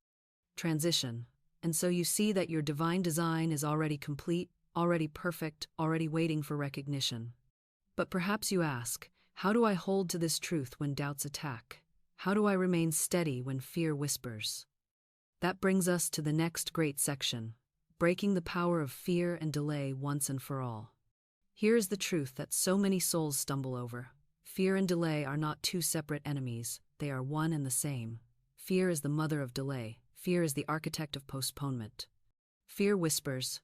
Transition. And so you see that your divine design is already complete, already perfect, already waiting for recognition. But perhaps you ask, how do I hold to this truth when doubts attack? How do I remain steady when fear whispers? That brings us to the next great section, breaking the power of fear and delay once and for all. Here is the truth that so many souls stumble over. Fear and delay are not two separate enemies, they are one and the same. Fear is the mother of delay. Fear is the architect of postponement. Fear whispers,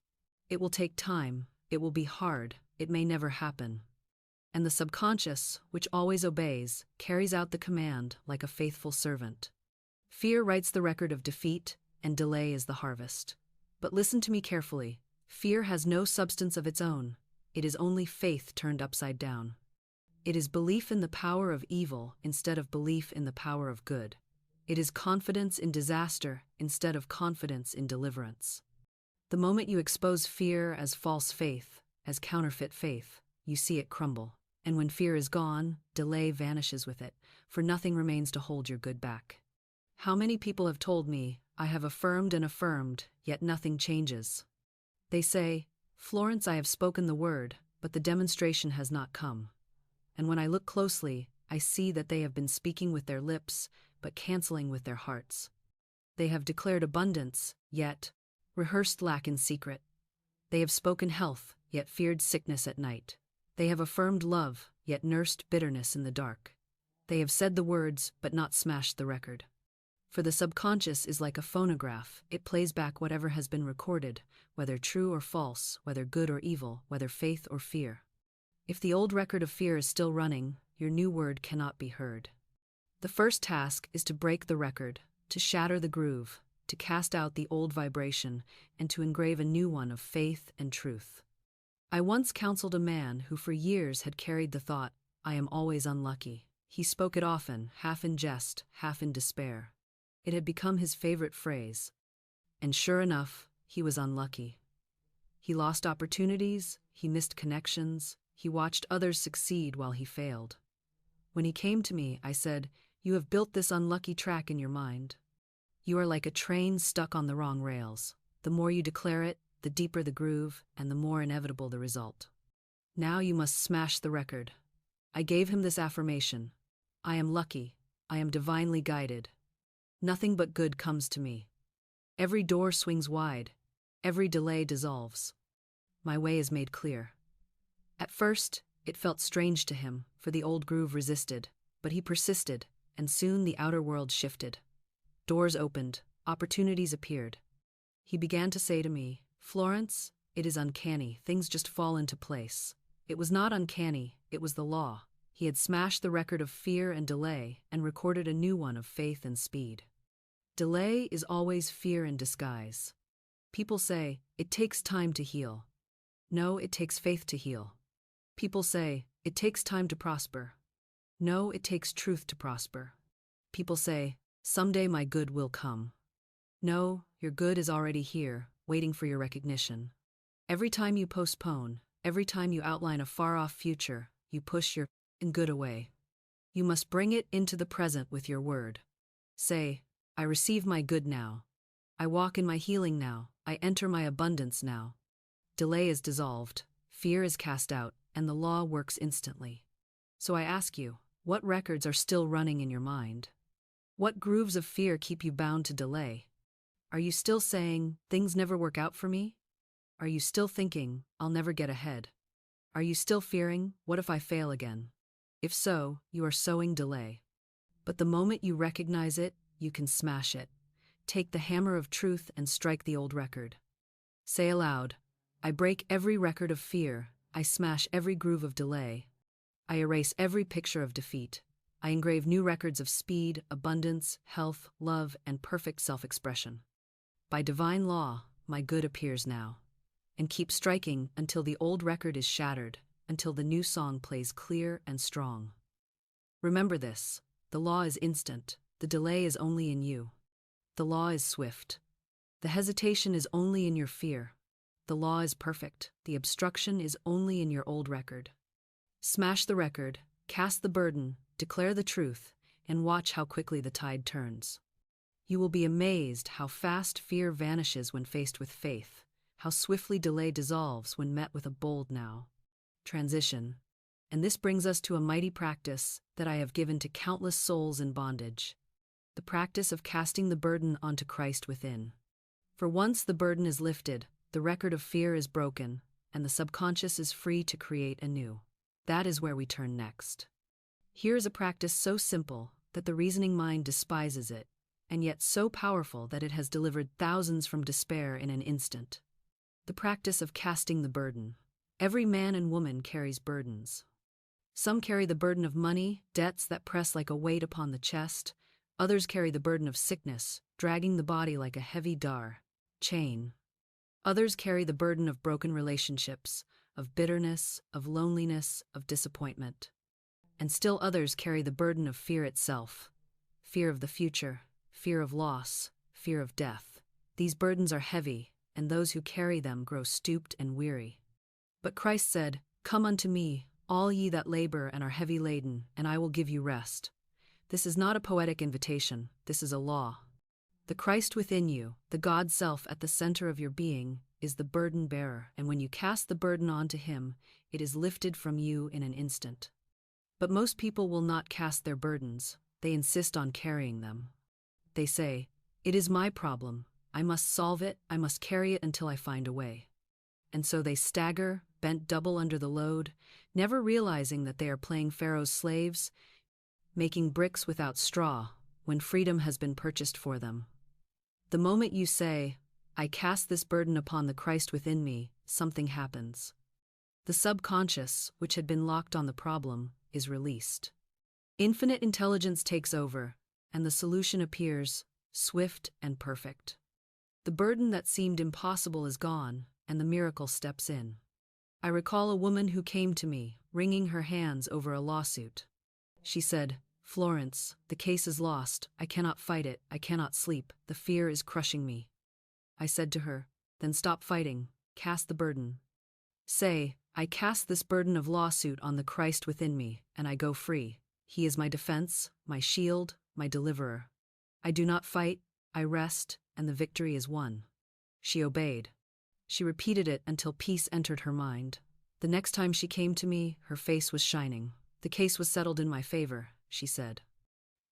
it will take time, it will be hard, it may never happen. And the subconscious, which always obeys, carries out the command like a faithful servant. Fear writes the record of defeat, and delay is the harvest. But listen to me carefully. Fear has no substance of its own. It is only faith turned upside down. It is belief in the power of evil instead of belief in the power of good. It is confidence in disaster instead of confidence in deliverance. The moment you expose fear as false faith, as counterfeit faith, you see it crumble. And when fear is gone, delay vanishes with it, for nothing remains to hold your good back. How many people have told me, I have affirmed and affirmed, yet nothing changes? They say, Florence, I have spoken the word, but the demonstration has not come. And when I look closely, I see that they have been speaking with their lips, but canceling with their hearts. They have declared abundance, yet rehearsed lack in secret. They have spoken health, yet feared sickness at night. They have affirmed love, yet nursed bitterness in the dark. They have said the words, but not smashed the record. For the subconscious is like a phonograph. It plays back whatever has been recorded, whether true or false, whether good or evil, whether faith or fear. If the old record of fear is still running, your new word cannot be heard. The first task is to break the record, to shatter the groove, to cast out the old vibration, and to engrave a new one of faith and truth. I once counseled a man who for years had carried the thought, "I am always unlucky." He spoke it often, half in jest, half in despair. It had become his favorite phrase. And sure enough, he was unlucky. He lost opportunities, he missed connections, he watched others succeed while he failed. When he came to me, I said, "You have built this unlucky track in your mind. You are like a train stuck on the wrong rails. The more you declare it, the deeper the groove, and the more inevitable the result. Now you must smash the record." I gave him this affirmation: I am lucky, I am divinely guided. Nothing but good comes to me. Every door swings wide, every delay dissolves. My way is made clear. At first, it felt strange to him, for the old groove resisted, but he persisted, and soon the outer world shifted. Doors opened, opportunities appeared. He began to say to me, "Florence, it is uncanny, things just fall into place." It was not uncanny, it was the law. He had smashed the record of fear and delay and recorded a new one of faith and speed. Delay is always fear in disguise. People say, "It takes time to heal." No, it takes faith to heal. People say, "It takes time to prosper." No, it takes truth to prosper. People say, "Someday my good will come." No, your good is already here, waiting for your recognition. Every time you postpone, every time you outline a far-off future, you push your good away. You must bring it into the present with your word. Say, "I receive my good now. I walk in my healing now. I enter my abundance now." Delay is dissolved, fear is cast out, and the law works instantly. So I ask you, what records are still running in your mind? What grooves of fear keep you bound to delay? Are you still saying, "Things never work out for me"? Are you still thinking, "I'll never get ahead"? Are you still fearing, "What if I fail again"? If so, you are sowing delay. But the moment you recognize it, you can smash it. Take the hammer of truth and strike the old record. Say aloud, "I break every record of fear, I smash every groove of delay. I erase every picture of defeat. I engrave new records of speed, abundance, health, love, and perfect self-expression. By divine law, my good appears now." And keep striking until the old record is shattered, until the new song plays clear and strong. Remember this: the law is instant, the delay is only in you. The law is swift. The hesitation is only in your fear. The law is perfect, the obstruction is only in your old record. Smash the record, cast the burden, declare the truth, and watch how quickly the tide turns. You will be amazed how fast fear vanishes when faced with faith, how swiftly delay dissolves when met with a bold now. Transition. And this brings us to a mighty practice that I have given to countless souls in bondage: the practice of casting the burden onto Christ within. For once the burden is lifted, the record of fear is broken, and the subconscious is free to create anew. That is where we turn next. Here is a practice so simple that the reasoning mind despises it, and yet so powerful that it has delivered thousands from despair in an instant. The practice of casting the burden. Every man and woman carries burdens. Some carry the burden of money, debts that press like a weight upon the chest. Others carry the burden of sickness, dragging the body like a heavy chain. Others carry the burden of broken relationships, of bitterness, of loneliness, of disappointment. And still others carry the burden of fear itself: fear of the future, fear of loss, fear of death. These burdens are heavy, and those who carry them grow stooped and weary. But Christ said, "Come unto me, all ye that labor and are heavy laden, and I will give you rest." This is not a poetic invitation, this is a law. The Christ within you, the God self at the center of your being, is the burden bearer, and when you cast the burden onto him, it is lifted from you in an instant. But most people will not cast their burdens, they insist on carrying them. They say, "It is my problem, I must solve it, I must carry it until I find a way." And so they stagger, bent double under the load, never realizing that they are playing Pharaoh's slaves, making bricks without straw, when freedom has been purchased for them. The moment you say, "I cast this burden upon the Christ within me," something happens. The subconscious, which had been locked on the problem, is released. Infinite intelligence takes over, and the solution appears, swift and perfect. The burden that seemed impossible is gone, and the miracle steps in. I recall a woman who came to me, wringing her hands over a lawsuit. She said, "Florence, the case is lost. I cannot fight it. I cannot sleep. The fear is crushing me." I said to her, "Then stop fighting. Cast the burden. Say, I cast this burden of lawsuit on the Christ within me, and I go free. He is my defense, my shield, my deliverer. I do not fight, I rest, and the victory is won." She obeyed. She repeated it until peace entered her mind. The next time she came to me, her face was shining. "The case was settled in my favor," she said.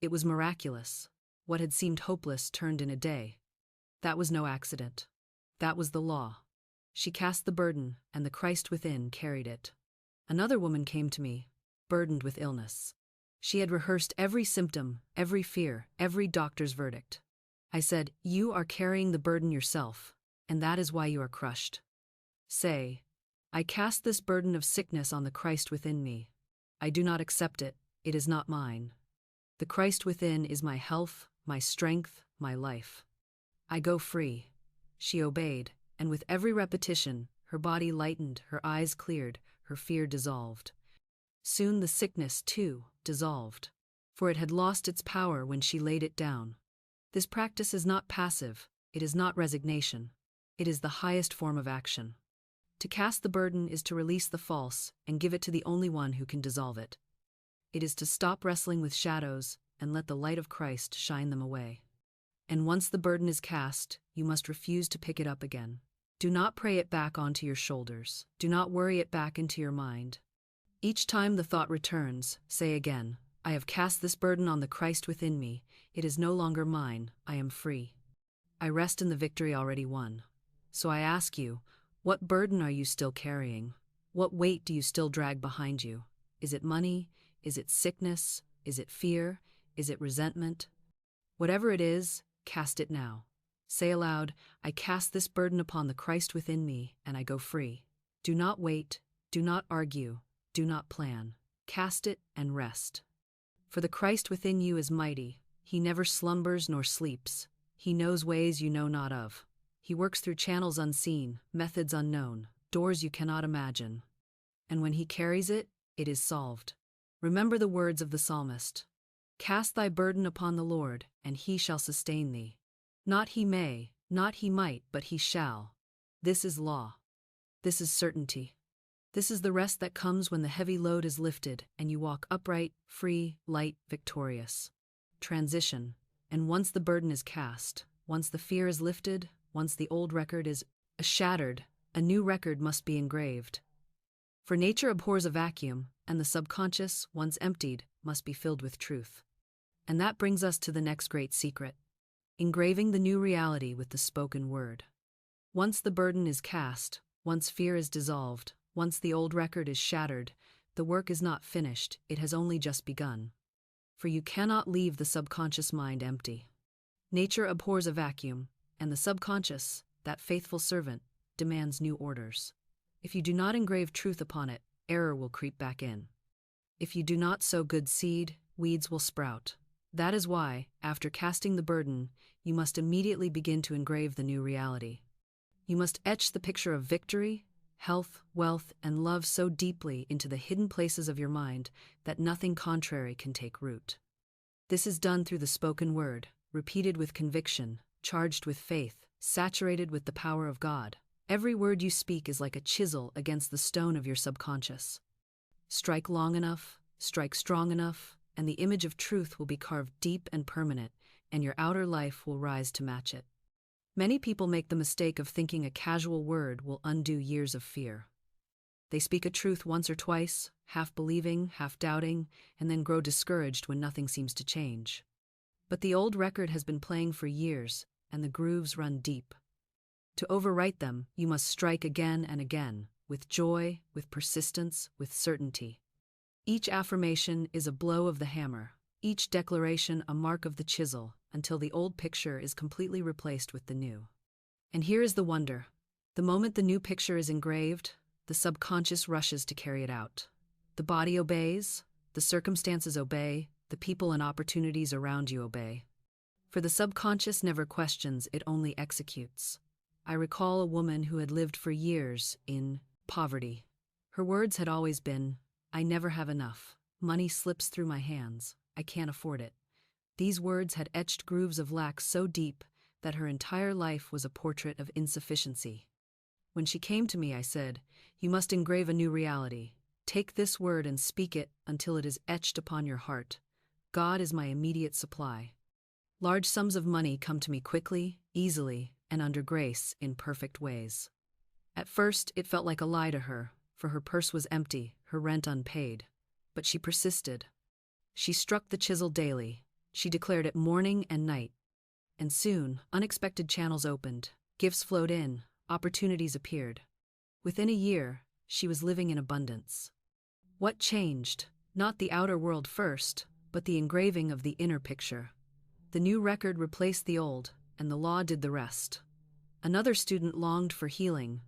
It was miraculous. What had seemed hopeless turned in a day. That was no accident. That was the law. She cast the burden, and the Christ within carried it. Another woman came to me, burdened with illness. She had rehearsed every symptom, every fear, every doctor's verdict. I said, "You are carrying the burden yourself, and that is why you are crushed. Say, I cast this burden of sickness on the Christ within me. I do not accept it, it is not mine. The Christ within is my health, my strength, my life. I go free." She obeyed, and with every repetition, her body lightened, her eyes cleared, her fear dissolved. Soon the sickness, too, dissolved, for it had lost its power when she laid it down. This practice is not passive, it is not resignation. It is the highest form of action. To cast the burden is to release the false and give it to the only one who can dissolve it. It is to stop wrestling with shadows and let the light of Christ shine them away. And once the burden is cast, you must refuse to pick it up again. Do not pray it back onto your shoulders. Do not worry it back into your mind. Each time the thought returns, say again, "I have cast this burden on the Christ within me. It is no longer mine. I am free. I rest in the victory already won." So I ask you, what burden are you still carrying? What weight do you still drag behind you? Is it money? Is it sickness? Is it fear? Is it resentment? Whatever it is, cast it now. Say aloud, "I cast this burden upon the Christ within me, and I go free." Do not wait, do not argue, do not plan. Cast it and rest. For the Christ within you is mighty. He never slumbers nor sleeps. He knows ways you know not of. He works through channels unseen, methods unknown, doors you cannot imagine. And when he carries it, it is solved. Remember the words of the psalmist. "Cast thy burden upon the Lord, and he shall sustain thee. Not he may, not he might, but he shall." This is law. This is certainty. This is the rest that comes when the heavy load is lifted and you walk upright, free, light, victorious. Transition. And once the burden is cast, once the fear is lifted, once the old record is shattered, a new record must be engraved. For nature abhors a vacuum, and the subconscious, once emptied, must be filled with truth. And that brings us to the next great secret. Engraving the new reality with the spoken word. Once the burden is cast, once fear is dissolved, once the old record is shattered, the work is not finished, it has only just begun. For you cannot leave the subconscious mind empty. Nature abhors a vacuum, and the subconscious, that faithful servant, demands new orders. If you do not engrave truth upon it, error will creep back in. If you do not sow good seed, weeds will sprout. That is why, after casting the burden, you must immediately begin to engrave the new reality. You must etch the picture of victory, health, wealth, and love so deeply into the hidden places of your mind that nothing contrary can take root. This is done through the spoken word, repeated with conviction, charged with faith, saturated with the power of God. Every word you speak is like a chisel against the stone of your subconscious. Strike long enough, strike strong enough, and the image of truth will be carved deep and permanent, and your outer life will rise to match it. Many people make the mistake of thinking a casual word will undo years of fear. They speak a truth once or twice, half believing, half doubting, and then grow discouraged when nothing seems to change. But the old record has been playing for years, and the grooves run deep. To overwrite them, you must strike again and again, with joy, with persistence, with certainty. Each affirmation is a blow of the hammer, each declaration a mark of the chisel, until the old picture is completely replaced with the new. And here is the wonder. The moment the new picture is engraved, the subconscious rushes to carry it out. The body obeys, the circumstances obey, the people and opportunities around you obey. For the subconscious never questions, it only executes. I recall a woman who had lived for years in poverty. Her words had always been, "I never have enough. Money slips through my hands. I can't afford it." These words had etched grooves of lack so deep that her entire life was a portrait of insufficiency. When she came to me, I said, "You must engrave a new reality. Take this word and speak it until it is etched upon your heart. God is my immediate supply." Large sums of money come to me quickly, easily, and under grace in perfect ways. At first, it felt like a lie to her, for her purse was empty, her rent unpaid. But she persisted. She struck the chisel daily. She declared it morning and night. And soon, unexpected channels opened, gifts flowed in, opportunities appeared. Within a year, she was living in abundance. What changed? Not the outer world first, but the engraving of the inner picture. The new record replaced the old, and the law did the rest. Another student longed for healing.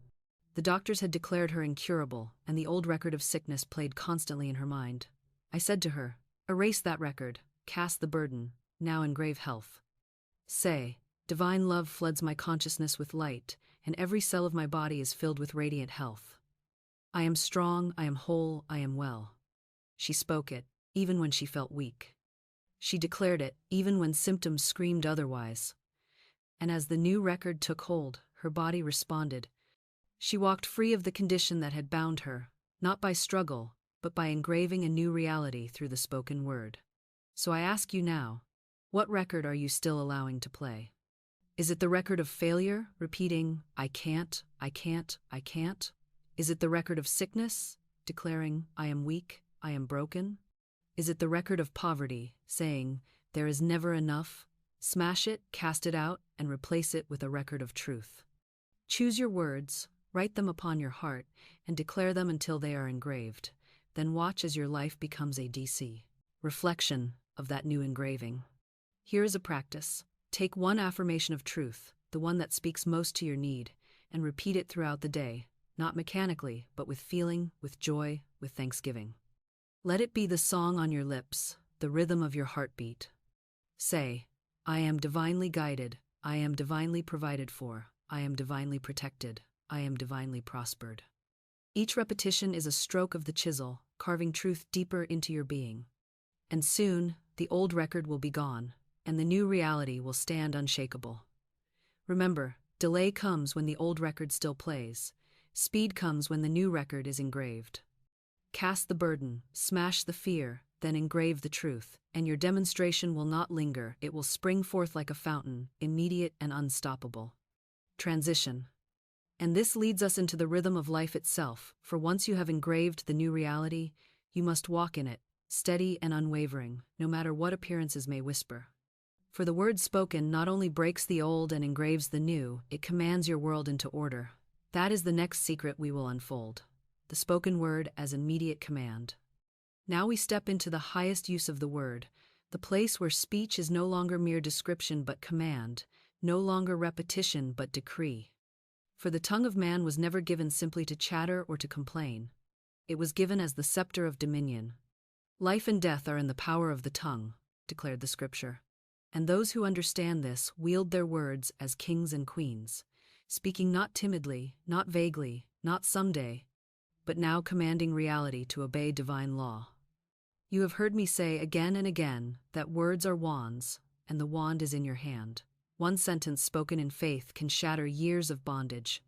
The doctors had declared her incurable, and the old record of sickness played constantly in her mind. I said to her, "Erase that record, cast the burden, now engrave health. Say, divine love floods my consciousness with light, and every cell of my body is filled with radiant health. I am strong, I am whole, I am well." She spoke it, even when she felt weak. She declared it, even when symptoms screamed otherwise. And as the new record took hold, her body responded. She walked free of the condition that had bound her, not by struggle, but by engraving a new reality through the spoken word. So I ask you now, what record are you still allowing to play? Is it the record of failure, repeating, "I can't, I can't, I can't"? Is it the record of sickness, declaring, "I am weak, I am broken"? Is it the record of poverty, saying, "There is never enough"? Smash it, cast it out, and replace it with a record of truth. Choose your words, write them upon your heart, and declare them until they are engraved. Then watch as your life becomes a DC reflection of that new engraving. Here is a practice. Take one affirmation of truth, the one that speaks most to your need, and repeat it throughout the day, not mechanically, but with feeling, with joy, with thanksgiving. Let it be the song on your lips, the rhythm of your heartbeat. Say, "I am divinely guided, I am divinely provided for, I am divinely protected, I am divinely prospered." Each repetition is a stroke of the chisel, carving truth deeper into your being. And soon, the old record will be gone, and the new reality will stand unshakable. Remember, delay comes when the old record still plays. Speed comes when the new record is engraved. Cast the burden, smash the fear, then engrave the truth, and your demonstration will not linger, it will spring forth like a fountain, immediate and unstoppable. Transition. And this leads us into the rhythm of life itself, for once you have engraved the new reality, you must walk in it, steady and unwavering, no matter what appearances may whisper. For the word spoken not only breaks the old and engraves the new, it commands your world into order. That is the next secret we will unfold. The spoken word as immediate command. Now we step into the highest use of the word, the place where speech is no longer mere description but command, no longer repetition but decree. For the tongue of man was never given simply to chatter or to complain. It was given as the scepter of dominion. Life and death are in the power of the tongue, declared the scripture. And those who understand this wield their words as kings and queens, speaking not timidly, not vaguely, not someday, but now commanding reality to obey divine law. You have heard me say again and again that words are wands, and the wand is in your hand. One sentence spoken in faith can shatter years of bondage.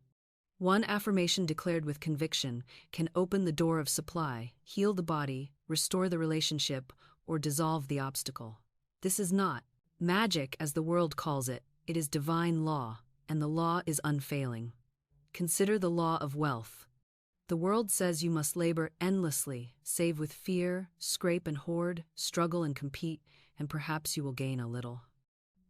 One affirmation declared with conviction can open the door of supply, heal the body, restore the relationship, or dissolve the obstacle. This is not magic, as the world calls it. It is divine law, and the law is unfailing. Consider the law of wealth. The world says you must labor endlessly, save with fear, scrape and hoard, struggle and compete, and perhaps you will gain a little.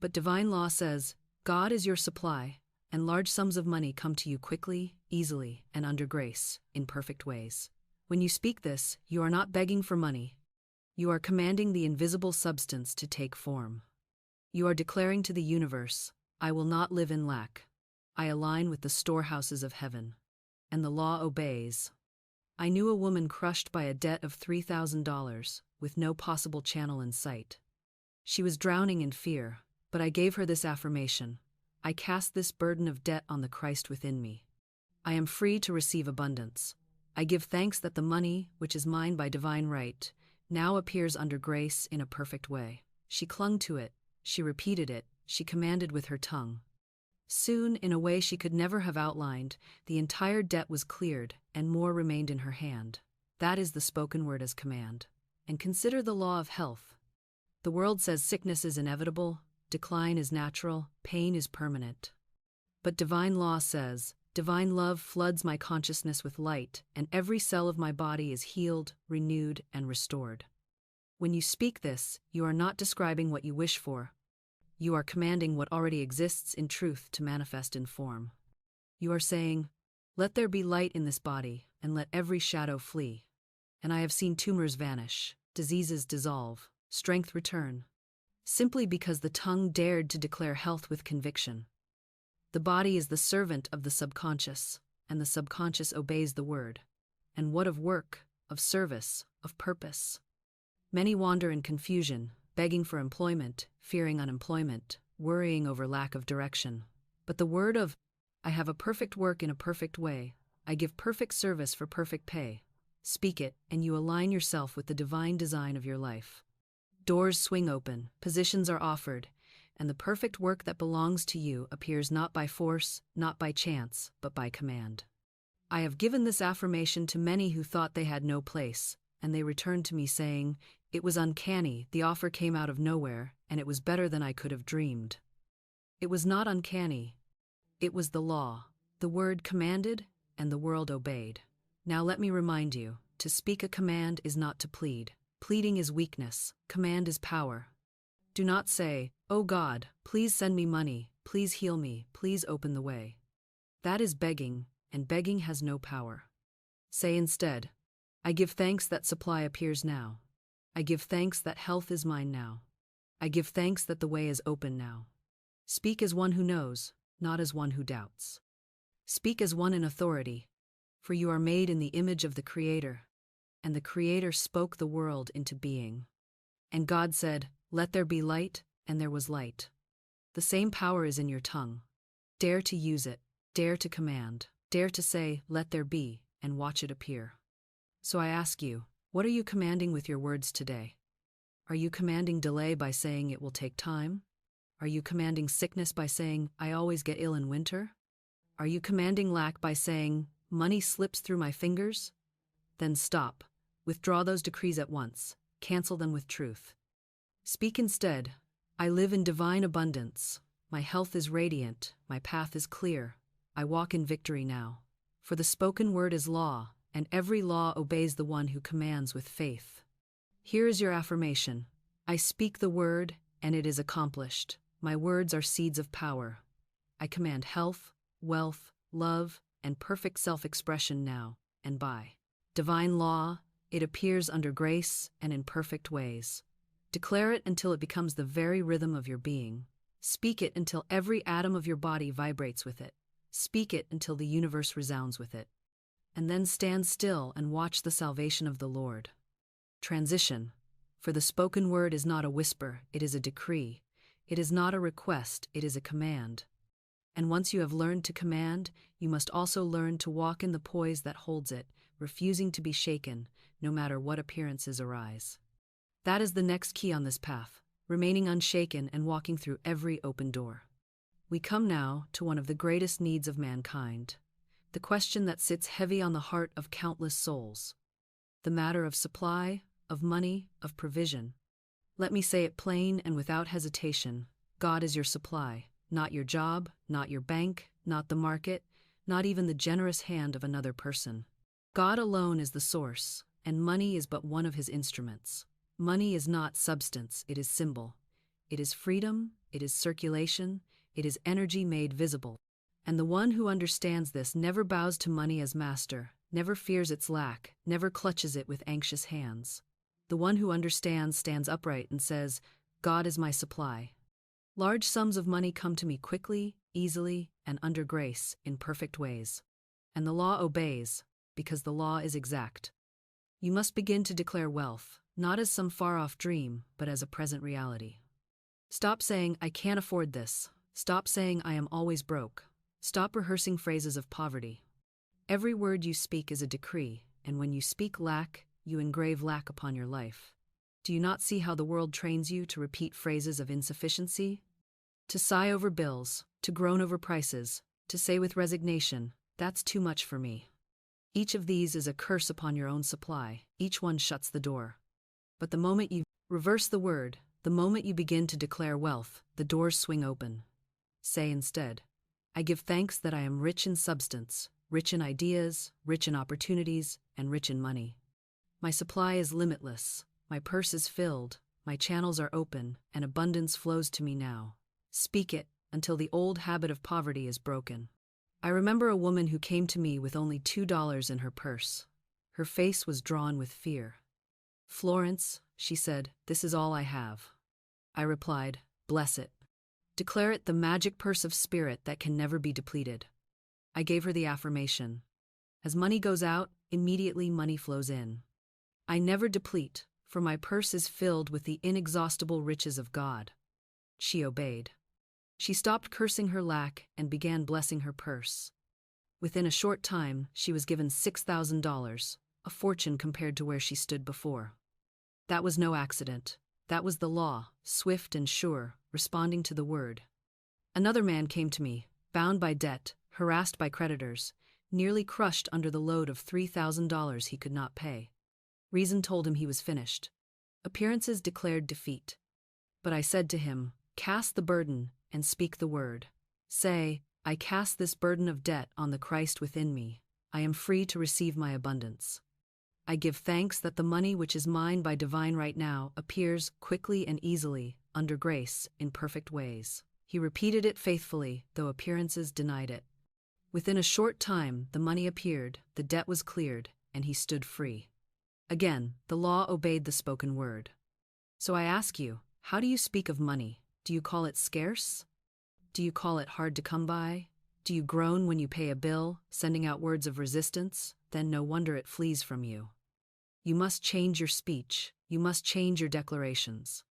But divine law says, God is your supply, and large sums of money come to you quickly, easily, and under grace, in perfect ways. When you speak this, you are not begging for money. You are commanding the invisible substance to take form. You are declaring to the universe, I will not live in lack. I align with the storehouses of heaven. And the law obeys. I knew a woman crushed by a debt of $3,000, with no possible channel in sight. She was drowning in fear, But I gave her this affirmation. I cast this burden of debt on the Christ within me. I am free to receive abundance. I give thanks that the money, which is mine by divine right, now appears under grace in a perfect way. She clung to it, she repeated it, she commanded with her tongue. Soon, in a way she could never have outlined, the entire debt was cleared, and more remained in her hand. That is the spoken word as command. And consider the law of health. The world says sickness is inevitable, decline is natural, pain is permanent. But divine law says, divine love floods my consciousness with light, and every cell of my body is healed, renewed, and restored. When you speak this, you are not describing what you wish for. You are commanding what already exists in truth to manifest in form. You are saying, let there be light in this body, and let every shadow flee. And I have seen tumors vanish, diseases dissolve, strength return, simply because the tongue dared to declare health with conviction. The body is the servant of the subconscious, and the subconscious obeys the word. And what of work, of service, of purpose? Many wander in confusion, begging for employment, fearing unemployment, worrying over lack of direction. But the word of, I have a perfect work in a perfect way, I give perfect service for perfect pay. Speak it, and you align yourself with the divine design of your life. Doors swing open, positions are offered, and the perfect work that belongs to you appears not by force, not by chance, but by command. I have given this affirmation to many who thought they had no place, and they returned to me saying, it was uncanny, the offer came out of nowhere, and it was better than I could have dreamed. It was not uncanny. It was the law. The word commanded, and the world obeyed. Now let me remind you, to speak a command is not to plead. Pleading is weakness, command is power. Do not say, "Oh God, please send me money, please heal me, please open the way." That is begging, and begging has no power. Say instead, I give thanks that supply appears now. I give thanks that health is mine now. I give thanks that the way is open now. Speak as one who knows, not as one who doubts. Speak as one in authority, for you are made in the image of the Creator, and the Creator spoke the world into being. And God said, let there be light, and there was light. The same power is in your tongue. Dare to use it, dare to command, dare to say, let there be, and watch it appear. So I ask you, what are you commanding with your words today? Are you commanding delay by saying it will take time? Are you commanding sickness by saying, I always get ill in winter? Are you commanding lack by saying, money slips through my fingers? Then stop. Withdraw those decrees at once. Cancel them with truth. Speak instead, I live in divine abundance. My health is radiant. My path is clear. I walk in victory now. For the spoken word is law, and every law obeys the one who commands with faith. Here is your affirmation. I speak the word, and it is accomplished. My words are seeds of power. I command health, wealth, love, and perfect self-expression now, and by divine law, it appears under grace and in perfect ways. Declare it until it becomes the very rhythm of your being. Speak it until every atom of your body vibrates with it. Speak it until the universe resounds with it. And then stand still and watch the salvation of the Lord. Transition. For the spoken word is not a whisper, it is a decree. It is not a request, it is a command. And once you have learned to command, you must also learn to walk in the poise that holds it, refusing to be shaken, no matter what appearances arise. That is the next key on this path, remaining unshaken and walking through every open door. We come now to one of the greatest needs of mankind, the question that sits heavy on the heart of countless souls. The matter of supply, of money, of provision. Let me say it plain and without hesitation, God is your supply, not your job, not your bank, not the market, not even the generous hand of another person. God alone is the source, and money is but one of his instruments. Money is not substance, it is symbol. It is freedom, it is circulation, it is energy made visible. And the one who understands this never bows to money as master, never fears its lack, never clutches it with anxious hands. The one who understands stands upright and says, God is my supply. Large sums of money come to me quickly, easily, and under grace, in perfect ways. And the law obeys, because the law is exact. You must begin to declare wealth, not as some far-off dream, but as a present reality. Stop saying, I can't afford this. Stop saying, I am always broke. Stop rehearsing phrases of poverty. Every word you speak is a decree, and when you speak lack, you engrave lack upon your life. Do you not see how the world trains you to repeat phrases of insufficiency? To sigh over bills, to groan over prices, to say with resignation, that's too much for me. Each of these is a curse upon your own supply, each one shuts the door. But the moment you reverse the word, the moment you begin to declare wealth, the doors swing open. Say instead, I give thanks that I am rich in substance, rich in ideas, rich in opportunities, and rich in money. My supply is limitless, my purse is filled, my channels are open, and abundance flows to me now. Speak it until the old habit of poverty is broken. I remember a woman who came to me with only $2 in her purse. Her face was drawn with fear. Florence, she said, this is all I have. I replied, bless it. Declare it the magic purse of spirit that can never be depleted. I gave her the affirmation. As money goes out, immediately money flows in. I never deplete, for my purse is filled with the inexhaustible riches of God. She obeyed. She stopped cursing her lack and began blessing her purse. Within a short time, she was given $6,000, a fortune compared to where she stood before. That was no accident. That was the law, swift and sure, responding to the word. Another man came to me, bound by debt, harassed by creditors, nearly crushed under the load of $3,000 he could not pay. Reason told him he was finished. Appearances declared defeat. But I said to him, cast the burden and speak the word. Say, I cast this burden of debt on the Christ within me. I am free to receive my abundance. I give thanks that the money which is mine by divine right now appears quickly and easily, under grace, in perfect ways. He repeated it faithfully, though appearances denied it. Within a short time, the money appeared, the debt was cleared, and he stood free. Again, the law obeyed the spoken word. So I ask you, how do you speak of money? Do you call it scarce? Do you call it hard to come by? Do you groan when you pay a bill, sending out words of resistance? Then no wonder it flees from you. You must change your speech. You must change your declarations.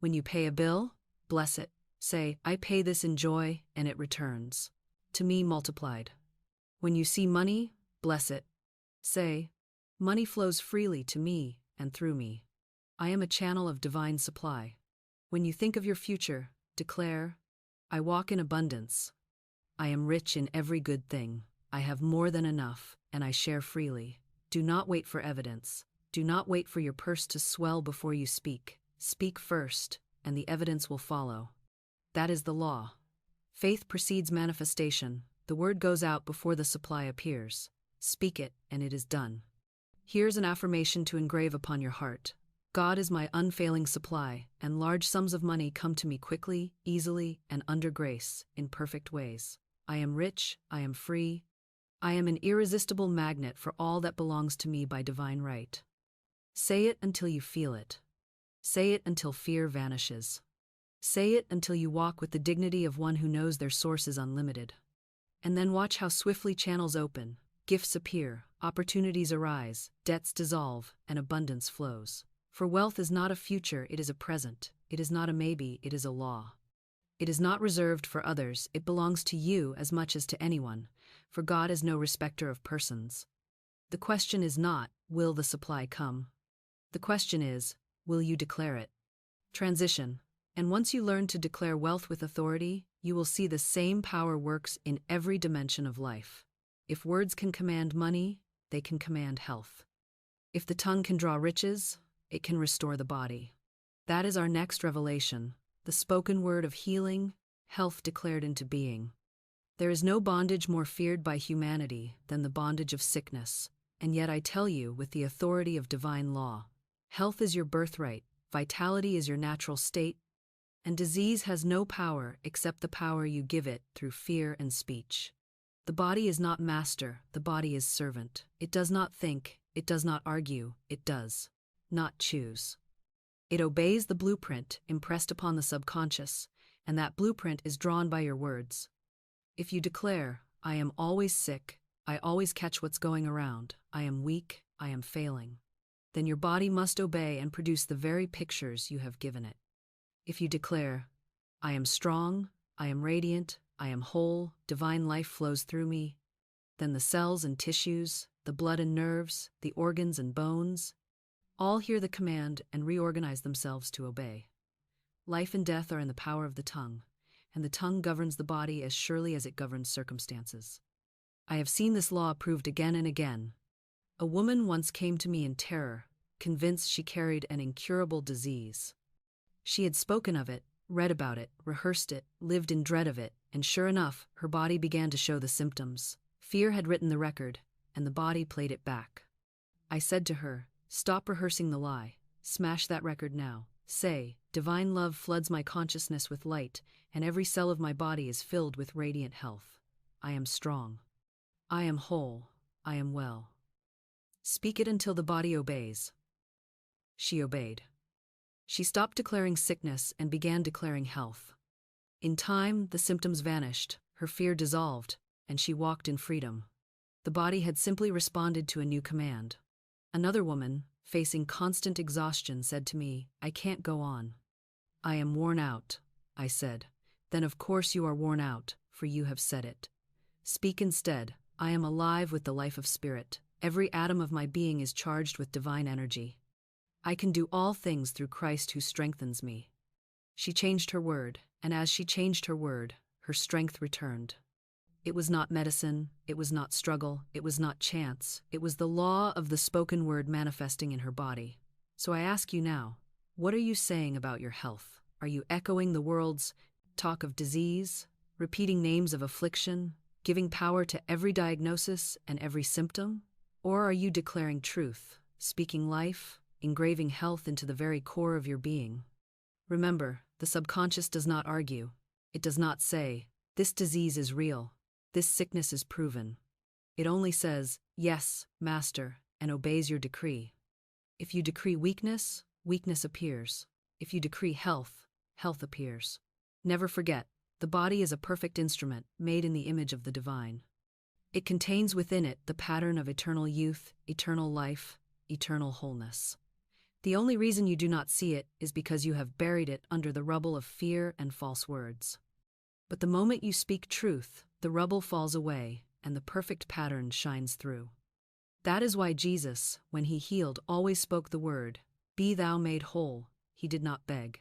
When you pay a bill, bless it. Say, I pay this in joy, and it returns to me multiplied. When you see money, bless it. Say, money flows freely to me and through me. I am a channel of divine supply. When you think of your future, declare, I walk in abundance. I am rich in every good thing. I have more than enough, and I share freely. Do not wait for evidence. Do not wait for your purse to swell before you speak. Speak first, and the evidence will follow. That is the law. Faith precedes manifestation. The word goes out before the supply appears. Speak it, and it is done. Here's an affirmation to engrave upon your heart. God is my unfailing supply, and large sums of money come to me quickly, easily, and under grace, in perfect ways. I am rich, I am free. I am an irresistible magnet for all that belongs to me by divine right. Say it until you feel it. Say it until fear vanishes. Say it until you walk with the dignity of one who knows their source is unlimited. And then watch how swiftly channels open, gifts appear, opportunities arise, debts dissolve, and abundance flows. For wealth is not a future, it is a present. It is not a maybe, it is a law. It is not reserved for others, it belongs to you as much as to anyone, for God is no respecter of persons. The question is not, will the supply come? The question is, will you declare it? Transition. And once you learn to declare wealth with authority, you will see the same power works in every dimension of life. If words can command money, they can command health. If the tongue can draw riches, it can restore the body. That is our next revelation, the spoken word of healing, health declared into being. There is no bondage more feared by humanity than the bondage of sickness, and yet I tell you with the authority of divine law, health is your birthright, vitality is your natural state, and disease has no power except the power you give it through fear and speech. The body is not master, the body is servant. It does not think, it does not argue, it does not choose. It obeys the blueprint impressed upon the subconscious, and that blueprint is drawn by your words. If you declare, I am always sick, I always catch what's going around, I am weak, I am failing, then your body must obey and produce the very pictures you have given it. If you declare, I am strong, I am radiant, I am whole, divine life flows through me, then the cells and tissues, the blood and nerves, the organs and bones, all hear the command and reorganize themselves to obey. Life and death are in the power of the tongue, and the tongue governs the body as surely as it governs circumstances. I have seen this law proved again and again. A woman once came to me in terror, convinced she carried an incurable disease. She had spoken of it, read about it, rehearsed it, lived in dread of it, and sure enough, her body began to show the symptoms. Fear had written the record, and the body played it back. I said to her, stop rehearsing the lie, smash that record now. Say, divine love floods my consciousness with light, and every cell of my body is filled with radiant health. I am strong. I am whole. I am well. Speak it until the body obeys. She obeyed. She stopped declaring sickness and began declaring health. In time, the symptoms vanished, her fear dissolved, and she walked in freedom. The body had simply responded to a new command. Another woman, facing constant exhaustion, said to me, I can't go on. I am worn out, I said. Then of course you are worn out, for you have said it. Speak instead, I am alive with the life of spirit. Every atom of my being is charged with divine energy. I can do all things through Christ who strengthens me. She changed her word, and as she changed her word, her strength returned. It was not medicine, it was not struggle, it was not chance, it was the law of the spoken word manifesting in her body. So I ask you now, what are you saying about your health? Are you echoing the world's talk of disease, repeating names of affliction, giving power to every diagnosis and every symptom? Or are you declaring truth, speaking life, engraving health into the very core of your being? Remember, the subconscious does not argue. It does not say, this disease is real, this sickness is proven. It only says, yes, Master, and obeys your decree. If you decree weakness, weakness appears. If you decree health, health appears. Never forget, the body is a perfect instrument made in the image of the divine. It contains within it the pattern of eternal youth, eternal life, eternal wholeness. The only reason you do not see it is because you have buried it under the rubble of fear and false words. But the moment you speak truth, the rubble falls away and the perfect pattern shines through. That is why Jesus, when he healed, always spoke the word, be thou made whole. He did not beg.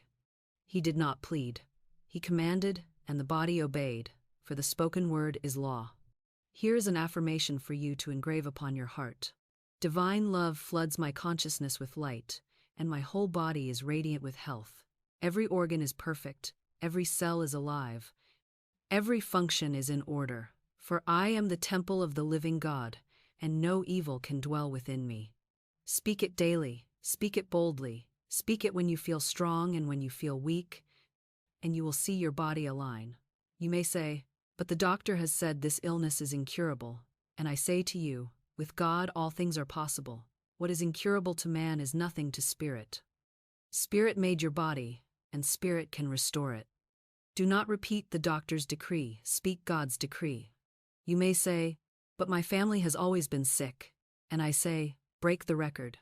He did not plead. He commanded, and the body obeyed, for the spoken word is law. Here is an affirmation for you to engrave upon your heart. Divine love floods my consciousness with light, and my whole body is radiant with health. Every organ is perfect, every cell is alive, every function is in order, for I am the temple of the living God, and no evil can dwell within me. Speak it daily, speak it boldly, speak it when you feel strong and when you feel weak, and you will see your body align. You may say, but the doctor has said this illness is incurable, and I say to you, with God all things are possible. What is incurable to man is nothing to spirit. Spirit made your body, and spirit can restore it. Do not repeat the doctor's decree, speak God's decree. You may say, but my family has always been sick, and I say, break the record.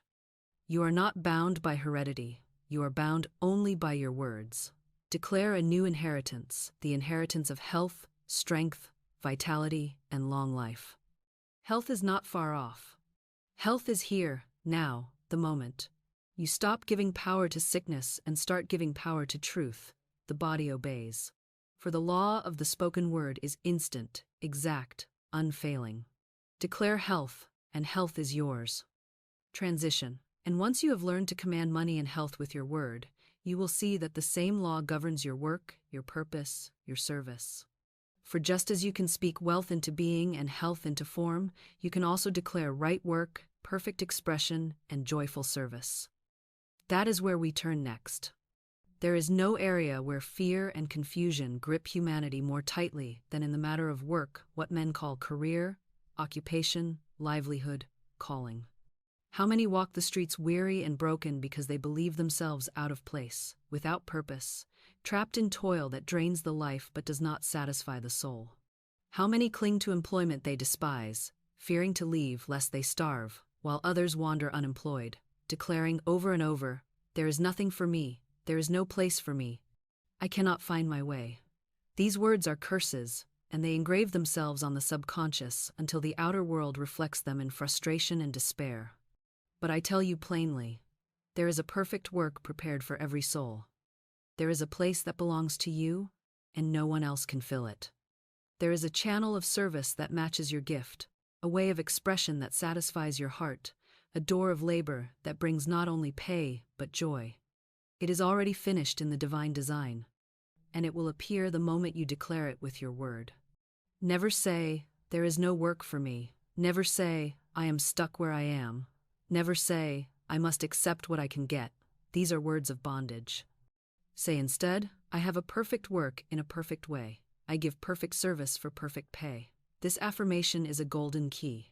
You are not bound by heredity, you are bound only by your words. Declare a new inheritance, the inheritance of health, strength, vitality, and long life. Health is not far off. Health is here, now, the moment. You stop giving power to sickness and start giving power to truth. The body obeys. For the law of the spoken word is instant, exact, unfailing. Declare health, and health is yours. Transition. And once you have learned to command money and health with your word, you will see that the same law governs your work, your purpose, your service. For just as you can speak wealth into being and health into form, you can also declare right work, perfect expression, and joyful service. That is where we turn next. There is no area where fear and confusion grip humanity more tightly than in the matter of work, what men call career, occupation, livelihood, calling. How many walk the streets weary and broken because they believe themselves out of place, without purpose, trapped in toil that drains the life but does not satisfy the soul? How many cling to employment they despise, fearing to leave lest they starve, while others wander unemployed, declaring over and over, there is nothing for me, there is no place for me, I cannot find my way. These words are curses, and they engrave themselves on the subconscious until the outer world reflects them in frustration and despair. But I tell you plainly, there is a perfect work prepared for every soul. There is a place that belongs to you, and no one else can fill it. There is a channel of service that matches your gift, a way of expression that satisfies your heart, a door of labor that brings not only pay but joy. It is already finished in the divine design, and it will appear the moment you declare it with your word. Never say, "There is no work for me." Never say, "I am stuck where I am." Never say, "I must accept what I can get." These are words of bondage. Say instead, "I have a perfect work in a perfect way. I give perfect service for perfect pay." This affirmation is a golden key.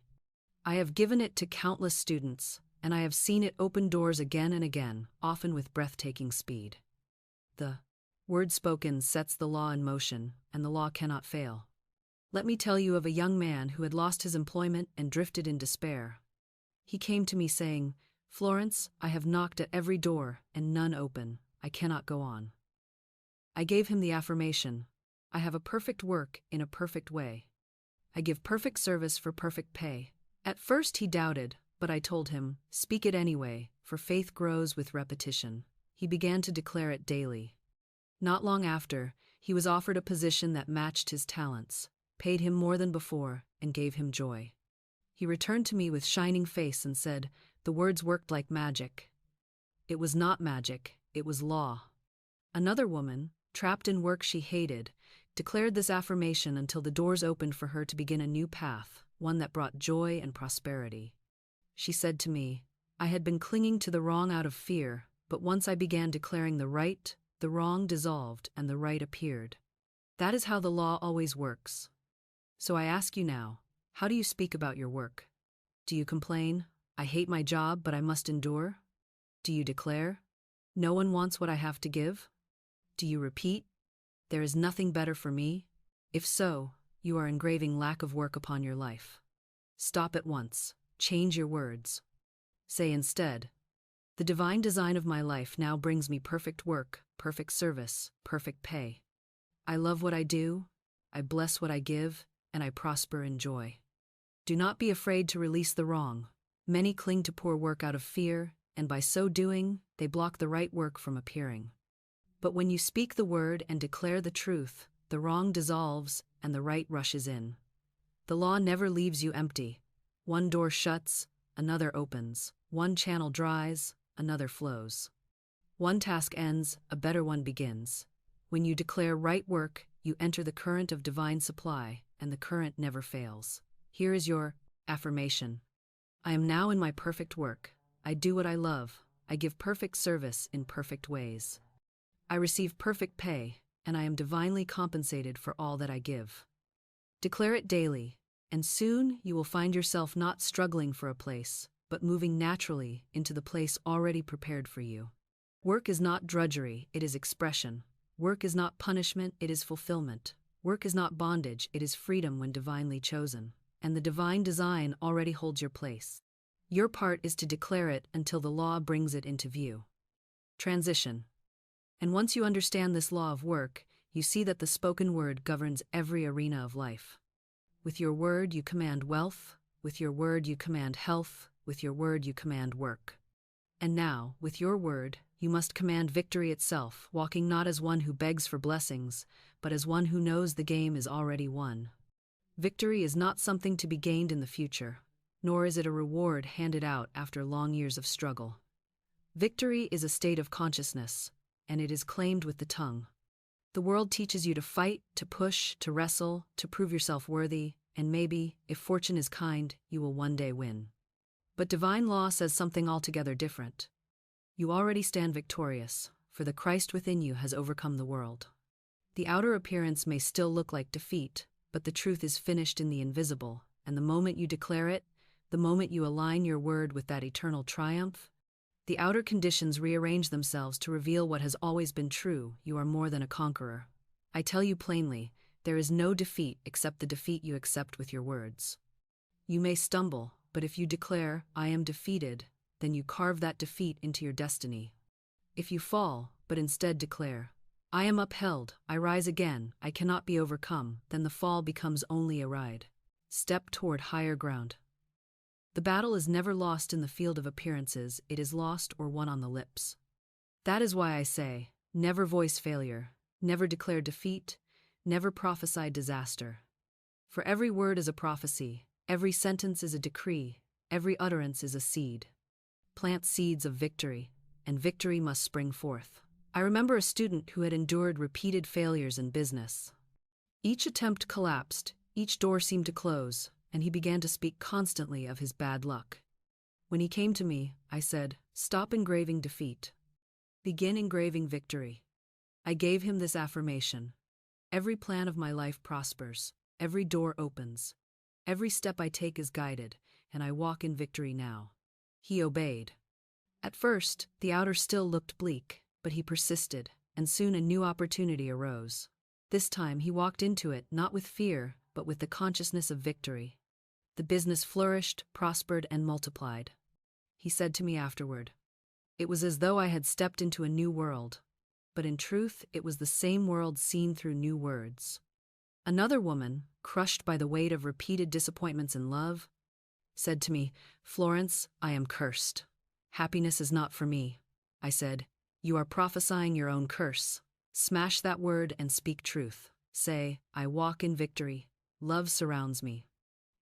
I have given it to countless students, and I have seen it open doors again and again, often with breathtaking speed. The word spoken sets the law in motion, and the law cannot fail. Let me tell you of a young man who had lost his employment and drifted in despair. He came to me saying, "Florence, I have knocked at every door, and none open. I cannot go on." I gave him the affirmation, "I have a perfect work in a perfect way. I give perfect service for perfect pay." At first he doubted, but I told him, "Speak it anyway, for faith grows with repetition." He began to declare it daily. Not long after, he was offered a position that matched his talents, paid him more than before, and gave him joy. He returned to me with shining face and said, "The words worked like magic." It was not magic, it was law. Another woman, trapped in work she hated, declared this affirmation until the doors opened for her to begin a new path, one that brought joy and prosperity. She said to me, "I had been clinging to the wrong out of fear, but once I began declaring the right, the wrong dissolved and the right appeared." That is how the law always works. So I ask you now, how do you speak about your work? Do you complain, "I hate my job, but I must endure"? Do you declare, "No one wants what I have to give"? Do you repeat, "There is nothing better for me"? If so, you are engraving lack of work upon your life. Stop at once. Change your words. Say instead, "The divine design of my life now brings me perfect work, perfect service, perfect pay. I love what I do, I bless what I give, and I prosper in joy." Do not be afraid to release the wrong. Many cling to poor work out of fear, and by so doing, they block the right work from appearing. But when you speak the word and declare the truth, the wrong dissolves and the right rushes in. The law never leaves you empty. One door shuts, another opens. One channel dries, another flows. One task ends, a better one begins. When you declare right work, you enter the current of divine supply, and the current never fails. Here is your affirmation. I am now in my perfect work. I do what I love. I give perfect service in perfect ways. I receive perfect pay, and I am divinely compensated for all that I give. Declare it daily, and soon you will find yourself not struggling for a place, but moving naturally into the place already prepared for you. Work is not drudgery, it is expression. Work is not punishment, it is fulfillment. Work is not bondage, it is freedom when divinely chosen. And the divine design already holds your place. Your part is to declare it until the law brings it into view. Transition. And once you understand this law of work, you see that the spoken word governs every arena of life. With your word you command wealth, with your word you command health, with your word you command work. And now, with your word, you must command victory itself, walking not as one who begs for blessings, but as one who knows the game is already won. Victory is not something to be gained in the future, nor is it a reward handed out after long years of struggle. Victory is a state of consciousness, and it is claimed with the tongue. The world teaches you to fight, to push, to wrestle, to prove yourself worthy, and maybe, if fortune is kind, you will one day win. But divine law says something altogether different. You already stand victorious, for the Christ within you has overcome the world. The outer appearance may still look like defeat, but the truth is finished in the invisible, and the moment you declare it, the moment you align your word with that eternal triumph, the outer conditions rearrange themselves to reveal what has always been true: you are more than a conqueror. I tell you plainly, there is no defeat except the defeat you accept with your words. You may stumble, but if you declare, "I am defeated," then you carve that defeat into your destiny. If you fall, but instead declare, I am upheld, I rise again, I cannot be overcome, then the fall becomes only a ride. Step toward higher ground. The battle is never lost in the field of appearances, it is lost or won on the lips. That is why I say, never voice failure, never declare defeat, never prophesy disaster. For every word is a prophecy, every sentence is a decree, every utterance is a seed. Plant seeds of victory, and victory must spring forth. I remember a student who had endured repeated failures in business. Each attempt collapsed, each door seemed to close, and he began to speak constantly of his bad luck. When he came to me, I said, "Stop engraving defeat. Begin engraving victory." I gave him this affirmation: every plan of my life prospers, every door opens, every step I take is guided, and I walk in victory now. He obeyed. At first, the outer still looked bleak, but he persisted, and soon a new opportunity arose. This time he walked into it not with fear, but with the consciousness of victory. The business flourished, prospered, and multiplied. He said to me afterward, "It was as though I had stepped into a new world, but in truth it was the same world seen through new words." Another woman, crushed by the weight of repeated disappointments in love, said to me, "Florence, I am cursed. Happiness is not for me." I said, "You are prophesying your own curse. Smash that word and speak truth. Say, I walk in victory. Love surrounds me.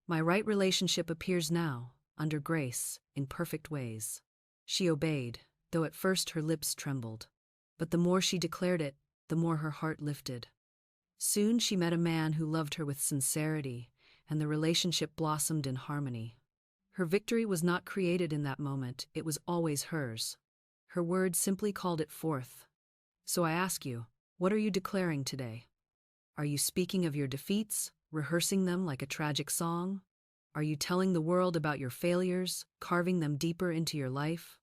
My right relationship appears now, under grace, in perfect ways." She obeyed, though at first her lips trembled. But the more she declared it, the more her heart lifted. Soon she met a man who loved her with sincerity, and the relationship blossomed in harmony. Her victory was not created in that moment, it was always hers. Her word simply called it forth. So I ask you, what are you declaring today? Are you speaking of your defeats, rehearsing them like a tragic song? Are you telling the world about your failures, carving them deeper into your life?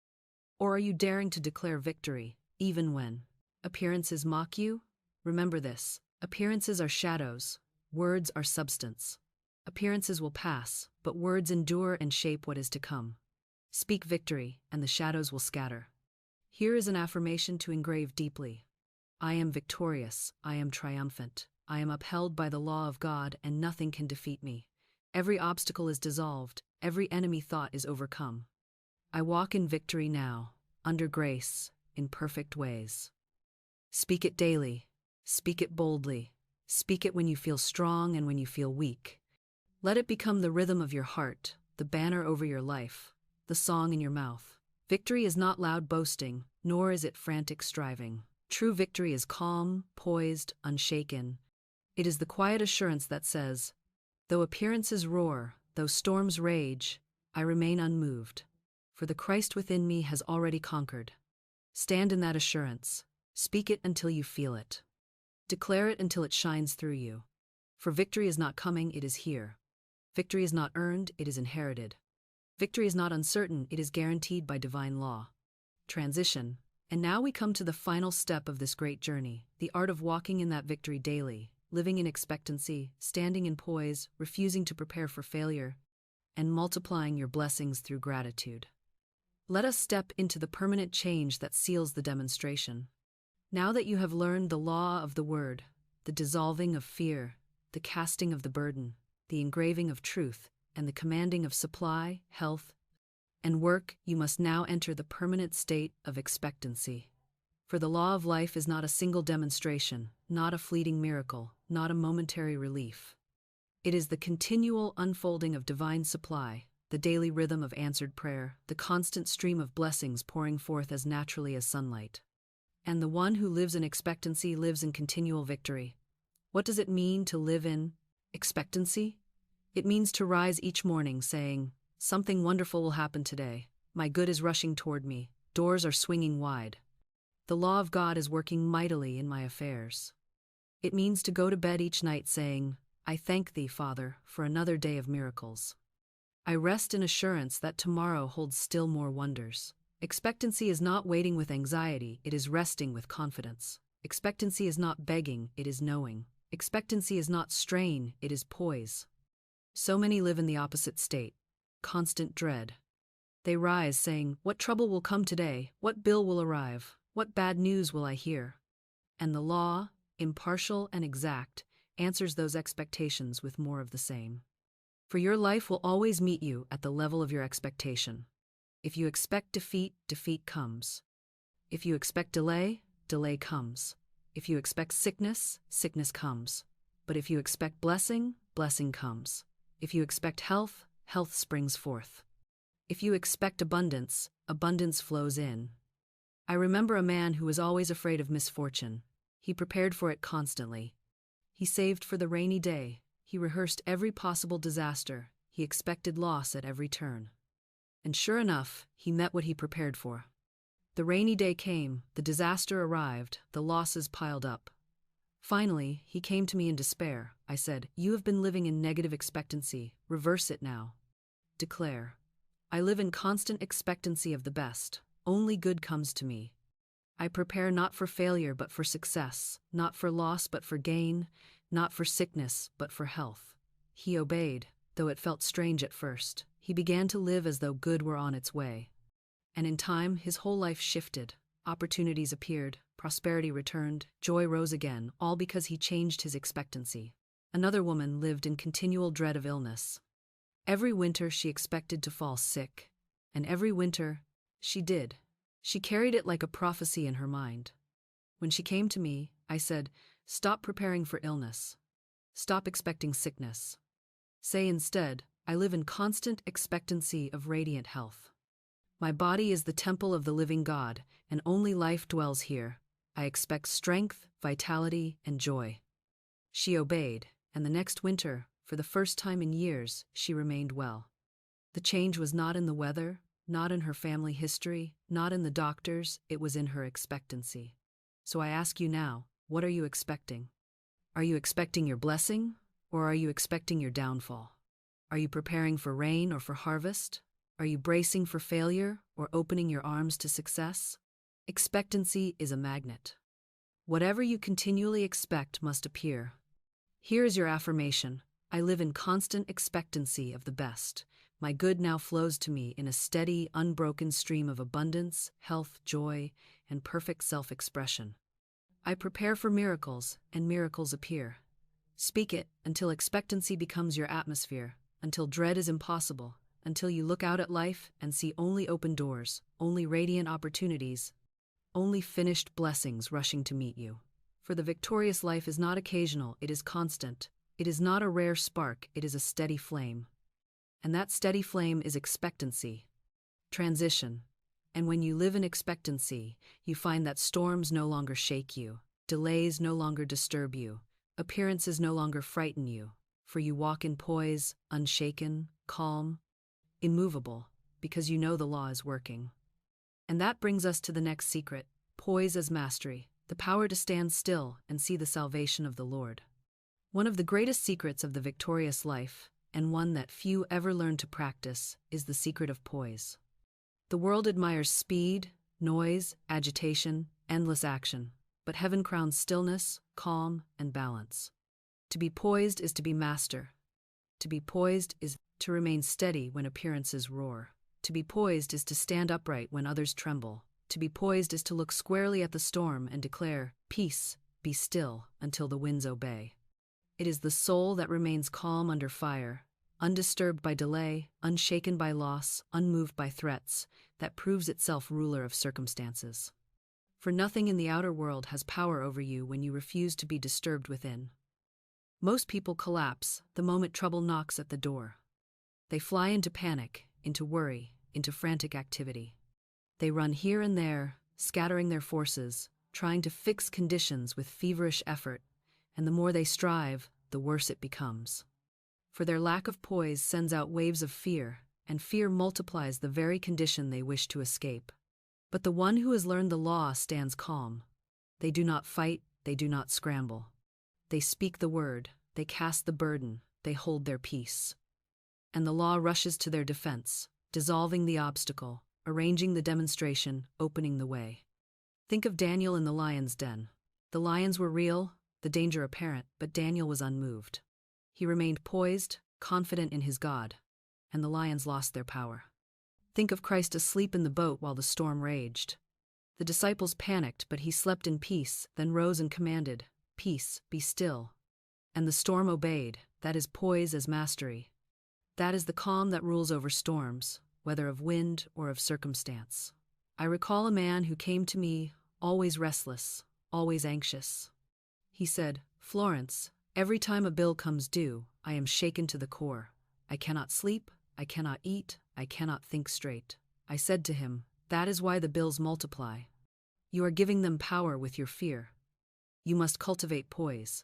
Or are you daring to declare victory, even when appearances mock you? Remember this: appearances are shadows, words are substance. Appearances will pass, but words endure and shape what is to come. Speak victory, and the shadows will scatter. Here is an affirmation to engrave deeply. I am victorious, I am triumphant, I am upheld by the law of God, and nothing can defeat me. Every obstacle is dissolved, every enemy thought is overcome. I walk in victory now, under grace, in perfect ways. Speak it daily, speak it boldly, speak it when you feel strong and when you feel weak. Let it become the rhythm of your heart, the banner over your life, the song in your mouth. Victory is not loud boasting, nor is it frantic striving. True victory is calm, poised, unshaken. It is the quiet assurance that says, though appearances roar, though storms rage, I remain unmoved, for the Christ within me has already conquered. Stand in that assurance. Speak it until you feel it. Declare it until it shines through you. For victory is not coming, it is here. Victory is not earned, it is inherited. Victory is not uncertain, it is guaranteed by divine law. Transition. And now we come to the final step of this great journey, the art of walking in that victory daily, living in expectancy, standing in poise, refusing to prepare for failure, and multiplying your blessings through gratitude. Let us step into the permanent change that seals the demonstration. Now that you have learned the law of the word, the dissolving of fear, the casting of the burden, the engraving of truth, and the commanding of supply, health, and work, you must now enter the permanent state of expectancy. For the law of life is not a single demonstration, not a fleeting miracle, not a momentary relief. It is the continual unfolding of divine supply, the daily rhythm of answered prayer, the constant stream of blessings pouring forth as naturally as sunlight. And the one who lives in expectancy lives in continual victory. What does it mean to live in expectancy? It means to rise each morning saying, something wonderful will happen today. My good is rushing toward me. Doors are swinging wide. The law of God is working mightily in my affairs. It means to go to bed each night saying, I thank thee, Father, for another day of miracles. I rest in assurance that tomorrow holds still more wonders. Expectancy is not waiting with anxiety, it is resting with confidence. Expectancy is not begging, it is knowing. Expectancy is not strain, it is poise. So many live in the opposite state, constant dread. They rise saying, what trouble will come today? What bill will arrive? What bad news will I hear? And the law, impartial and exact, answers those expectations with more of the same. For your life will always meet you at the level of your expectation. If you expect defeat, defeat comes. If you expect delay, delay comes. If you expect sickness, sickness comes. But if you expect blessing, blessing comes. If you expect health, health springs forth. If you expect abundance, abundance flows in. I remember a man who was always afraid of misfortune. He prepared for it constantly. He saved for the rainy day. He rehearsed every possible disaster. He expected loss at every turn. And sure enough, he met what he prepared for. The rainy day came, the disaster arrived, the losses piled up. Finally, he came to me in despair. I said, "You have been living in negative expectancy. Reverse it now. Declare, I live in constant expectancy of the best. Only good comes to me. I prepare not for failure but for success, not for loss but for gain, not for sickness but for health." He obeyed, though it felt strange at first. He began to live as though good were on its way. And in time, his whole life shifted. Opportunities appeared, prosperity returned, joy rose again, all because he changed his expectancy. Another woman lived in continual dread of illness. Every winter she expected to fall sick, and every winter she did. She carried it like a prophecy in her mind. When she came to me, I said, "Stop preparing for illness. Stop expecting sickness. Say instead, I live in constant expectancy of radiant health. My body is the temple of the living God, and only life dwells here. I expect strength, vitality, and joy." She obeyed, and the next winter, for the first time in years, she remained well. The change was not in the weather, not in her family history, not in the doctors, it was in her expectancy. So I ask you now, what are you expecting? Are you expecting your blessing, or are you expecting your downfall? Are you preparing for rain or for harvest? Are you bracing for failure or opening your arms to success? Expectancy is a magnet. Whatever you continually expect must appear. Here is your affirmation. I live in constant expectancy of the best. My good now flows to me in a steady, unbroken stream of abundance, health, joy, and perfect self-expression. I prepare for miracles, and miracles appear. Speak it until expectancy becomes your atmosphere, until dread is impossible, until you look out at life and see only open doors, only radiant opportunities, only finished blessings rushing to meet you. For the victorious life is not occasional, it is constant. It is not a rare spark, it is a steady flame. And that steady flame is expectancy. Transition. And when you live in expectancy, you find that storms no longer shake you, delays no longer disturb you, appearances no longer frighten you, for you walk in poise, unshaken, calm, immovable, because you know the law is working. And that brings us to the next secret, poise as mastery, the power to stand still and see the salvation of the Lord. One of the greatest secrets of the victorious life, and one that few ever learn to practice, is the secret of poise. The world admires speed, noise, agitation, endless action, but heaven crowns stillness, calm, and balance. To be poised is to be master. To be poised is to remain steady when appearances roar. To be poised is to stand upright when others tremble. To be poised is to look squarely at the storm and declare, "Peace, be still," until the winds obey. It is the soul that remains calm under fire, undisturbed by delay, unshaken by loss, unmoved by threats, that proves itself ruler of circumstances. For nothing in the outer world has power over you when you refuse to be disturbed within. Most people collapse the moment trouble knocks at the door. They fly into panic, into worry, into frantic activity. They run here and there, scattering their forces, trying to fix conditions with feverish effort, and the more they strive, the worse it becomes. For their lack of poise sends out waves of fear, and fear multiplies the very condition they wish to escape. But the one who has learned the law stands calm. They do not fight, they do not scramble. They speak the word, they cast the burden, they hold their peace. And the law rushes to their defense, dissolving the obstacle, arranging the demonstration, opening the way. Think of Daniel in the lion's den. The lions were real, the danger apparent, but Daniel was unmoved. He remained poised, confident in his God, and the lions lost their power. Think of Christ asleep in the boat while the storm raged. The disciples panicked, but he slept in peace, then rose and commanded, "Peace, be still." And the storm obeyed. That is poise as mastery. That is the calm that rules over storms, whether of wind or of circumstance. I recall a man who came to me, always restless, always anxious. He said, "Florence, every time a bill comes due, I am shaken to the core. I cannot sleep, I cannot eat, I cannot think straight." I said to him, "That is why the bills multiply. You are giving them power with your fear. You must cultivate poise.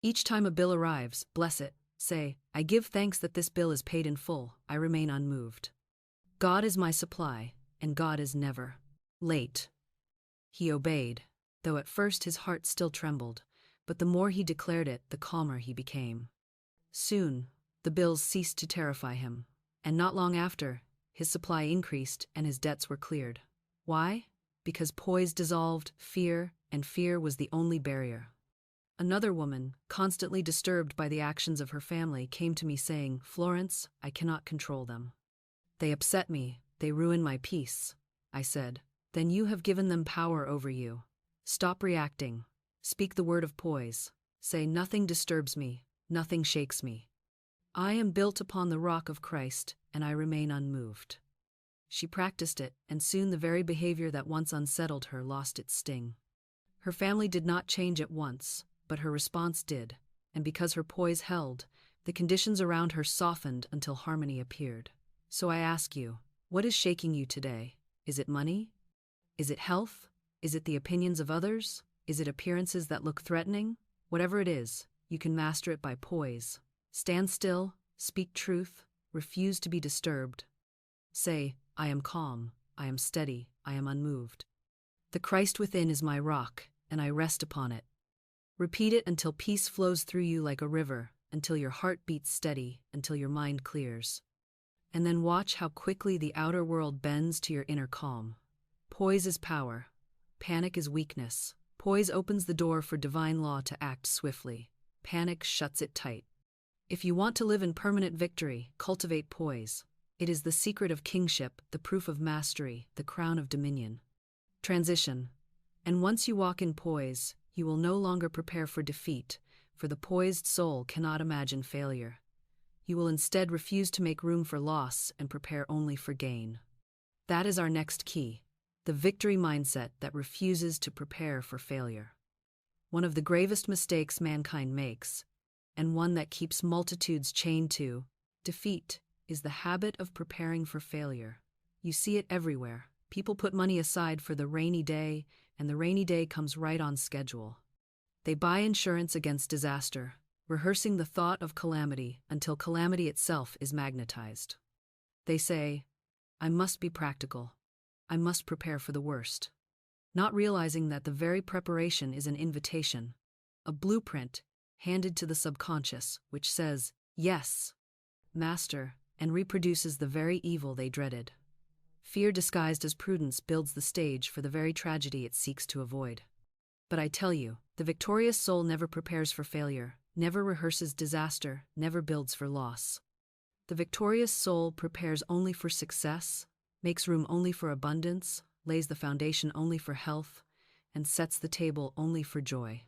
Each time a bill arrives, bless it. Say, 'I give thanks that this bill is paid in full. I remain unmoved. God is my supply, and God is never late.'" He obeyed, though at first his heart still trembled, but the more he declared it, the calmer he became. Soon, the bills ceased to terrify him, and not long after, his supply increased and his debts were cleared. Why? Because poise dissolved fear, and fear was the only barrier. Another woman, constantly disturbed by the actions of her family, came to me saying, "Florence, I cannot control them. They upset me, they ruin my peace." I said, "Then you have given them power over you. Stop reacting. Speak the word of poise. Say, 'Nothing disturbs me, nothing shakes me. I am built upon the rock of Christ, and I remain unmoved.'" She practiced it, and soon the very behavior that once unsettled her lost its sting. Her family did not change at once, but her response did, and because her poise held, the conditions around her softened until harmony appeared. So I ask you, what is shaking you today? Is it money? Is it health? Is it the opinions of others? Is it appearances that look threatening? Whatever it is, you can master it by poise. Stand still, speak truth, refuse to be disturbed. Say, "I am calm, I am steady, I am unmoved. The Christ within is my rock, and I rest upon it." Repeat it until peace flows through you like a river, until your heart beats steady, until your mind clears. And then watch how quickly the outer world bends to your inner calm. Poise is power. Panic is weakness. Poise opens the door for divine law to act swiftly. Panic shuts it tight. If you want to live in permanent victory, cultivate poise. It is the secret of kingship, the proof of mastery, the crown of dominion. Transition. And once you walk in poise, you will no longer prepare for defeat, for the poised soul cannot imagine failure. You will instead refuse to make room for loss and prepare only for gain. That is our next key, the victory mindset that refuses to prepare for failure. One of the gravest mistakes mankind makes, and one that keeps multitudes chained to defeat, is the habit of preparing for failure. You see it everywhere. People put money aside for the rainy day, and the rainy day comes right on schedule. They buy insurance against disaster, rehearsing the thought of calamity until calamity itself is magnetized. They say, "I must be practical. I must prepare for the worst," not realizing that the very preparation is an invitation, a blueprint handed to the subconscious, which says, "Yes, master," and reproduces the very evil they dreaded. Fear disguised as prudence builds the stage for the very tragedy it seeks to avoid. But I tell you, the victorious soul never prepares for failure, never rehearses disaster, never builds for loss. The victorious soul prepares only for success, makes room only for abundance, lays the foundation only for health, and sets the table only for joy.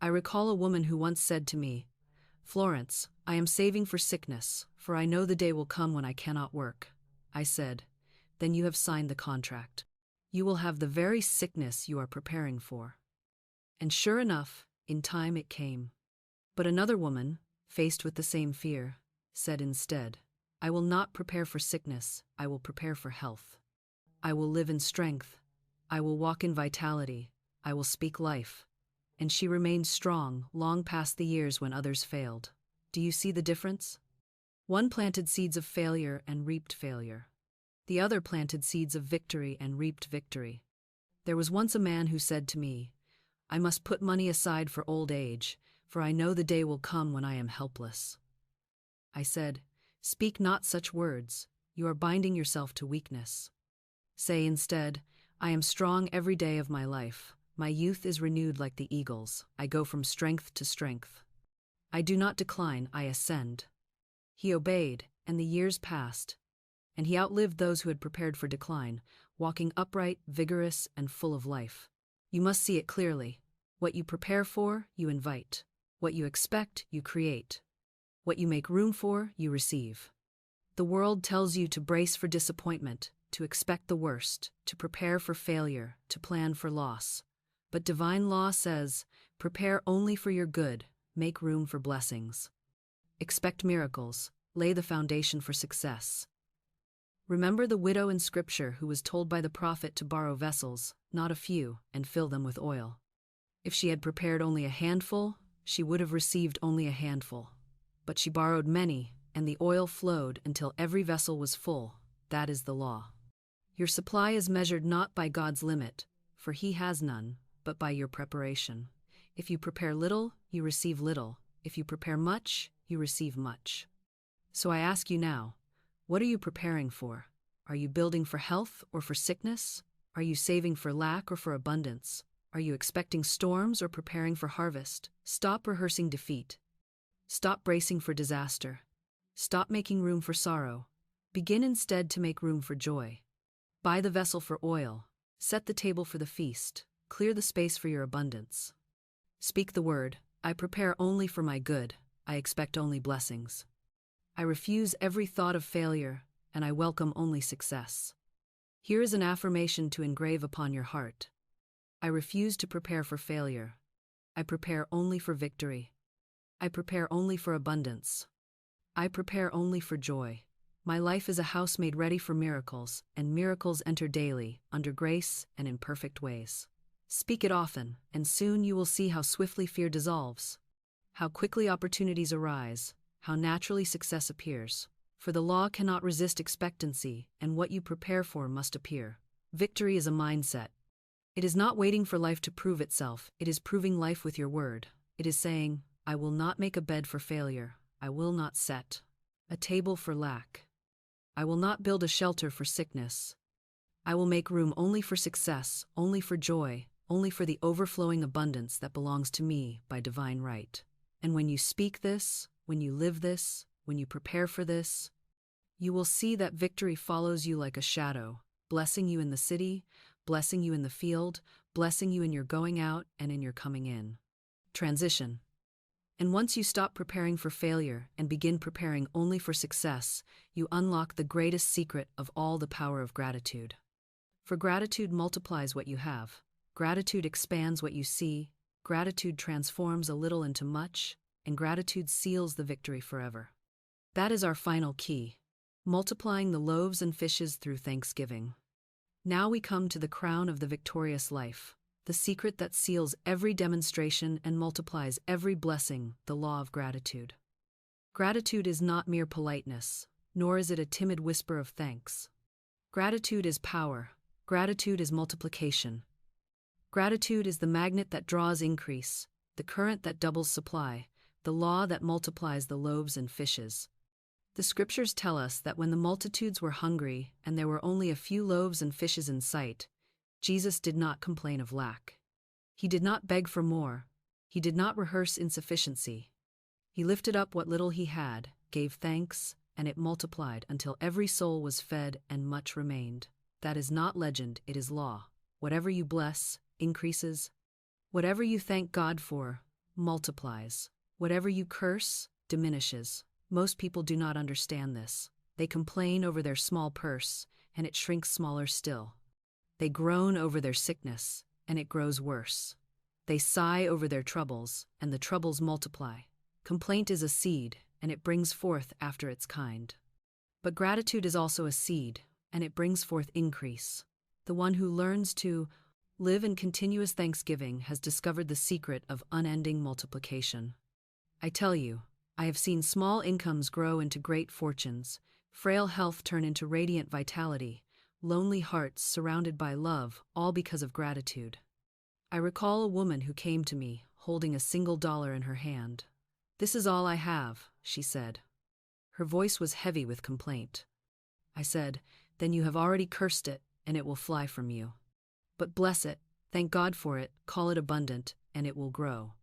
I recall a woman who once said to me, "Florence, I am saving for sickness, for I know the day will come when I cannot work." I said, "Then you have signed the contract. You will have the very sickness you are preparing for." And sure enough, in time it came. But another woman, faced with the same fear, said instead, "I will not prepare for sickness, I will prepare for health. I will live in strength. I will walk in vitality. I will speak life." And she remained strong long past the years when others failed. Do you see the difference? One planted seeds of failure and reaped failure. The other planted seeds of victory and reaped victory. There was once a man who said to me, "I must put money aside for old age, for I know the day will come when I am helpless." I said, "Speak not such words, you are binding yourself to weakness. Say instead, I am strong every day of my life. My youth is renewed like the eagles. I go from strength to strength. I do not decline, I ascend." He obeyed, and the years passed, and he outlived those who had prepared for decline, walking upright, vigorous, and full of life. You must see it clearly. What you prepare for, you invite. What you expect, you create. What you make room for, you receive. The world tells you to brace for disappointment, to expect the worst, to prepare for failure, to plan for loss. But divine law says, prepare only for your good, make room for blessings. Expect miracles, lay the foundation for success. Remember the widow in Scripture who was told by the prophet to borrow vessels, not a few, and fill them with oil. If she had prepared only a handful, she would have received only a handful. But she borrowed many, and the oil flowed until every vessel was full. That is the law. Your supply is measured not by God's limit, for He has none, but by your preparation. If you prepare little, you receive little. If you prepare much, you receive much. So I ask you now, what are you preparing for? Are you building for health or for sickness? Are you saving for lack or for abundance? Are you expecting storms or preparing for harvest? Stop rehearsing defeat. Stop bracing for disaster. Stop making room for sorrow. Begin instead to make room for joy. Buy the vessel for oil. Set the table for the feast. Clear the space for your abundance. Speak the word, I prepare only for my good. I expect only blessings. I refuse every thought of failure, and I welcome only success. Here is an affirmation to engrave upon your heart. I refuse to prepare for failure. I prepare only for victory. I prepare only for abundance. I prepare only for joy. My life is a house made ready for miracles, and miracles enter daily, under grace and in perfect ways. Speak it often, and soon you will see how swiftly fear dissolves, how quickly opportunities arise, how naturally success appears. For the law cannot resist expectancy, and what you prepare for must appear. Victory is a mindset. It is not waiting for life to prove itself, it is proving life with your word. It is saying, I will not make a bed for failure, I will not set a table for lack. I will not build a shelter for sickness. I will make room only for success, only for joy, only for the overflowing abundance that belongs to me by divine right. And when you speak this, when you live this, when you prepare for this, you will see that victory follows you like a shadow, blessing you in the city, blessing you in the field, blessing you in your going out and in your coming in. Transition. And once you stop preparing for failure and begin preparing only for success, you unlock the greatest secret of all, the power of gratitude. For gratitude multiplies what you have. Gratitude expands what you see. Gratitude transforms a little into much, and gratitude seals the victory forever. That is our final key, multiplying the loaves and fishes through thanksgiving. Now we come to the crown of the victorious life, the secret that seals every demonstration and multiplies every blessing, the law of gratitude. Gratitude is not mere politeness, nor is it a timid whisper of thanks. Gratitude is power. Gratitude is multiplication. Gratitude is the magnet that draws increase, the current that doubles supply, the law that multiplies the loaves and fishes. The scriptures tell us that when the multitudes were hungry and there were only a few loaves and fishes in sight, Jesus did not complain of lack. He did not beg for more. He did not rehearse insufficiency. He lifted up what little he had, gave thanks, and it multiplied until every soul was fed and much remained. That is not legend, it is law. Whatever you bless, increases. Whatever you thank God for, multiplies. Whatever you curse, diminishes. Most people do not understand this. They complain over their small purse, and it shrinks smaller still. They groan over their sickness, and it grows worse. They sigh over their troubles, and the troubles multiply. Complaint is a seed, and it brings forth after its kind. But gratitude is also a seed, and it brings forth increase. The one who learns to live in continuous thanksgiving has discovered the secret of unending multiplication. I tell you, I have seen small incomes grow into great fortunes, frail health turn into radiant vitality, lonely hearts surrounded by love, all because of gratitude. I recall a woman who came to me, holding a single dollar in her hand. "This is all I have," she said. Her voice was heavy with complaint. I said, "Then you have already cursed it, and it will fly from you. But bless it, thank God for it, call it abundant, and it will grow."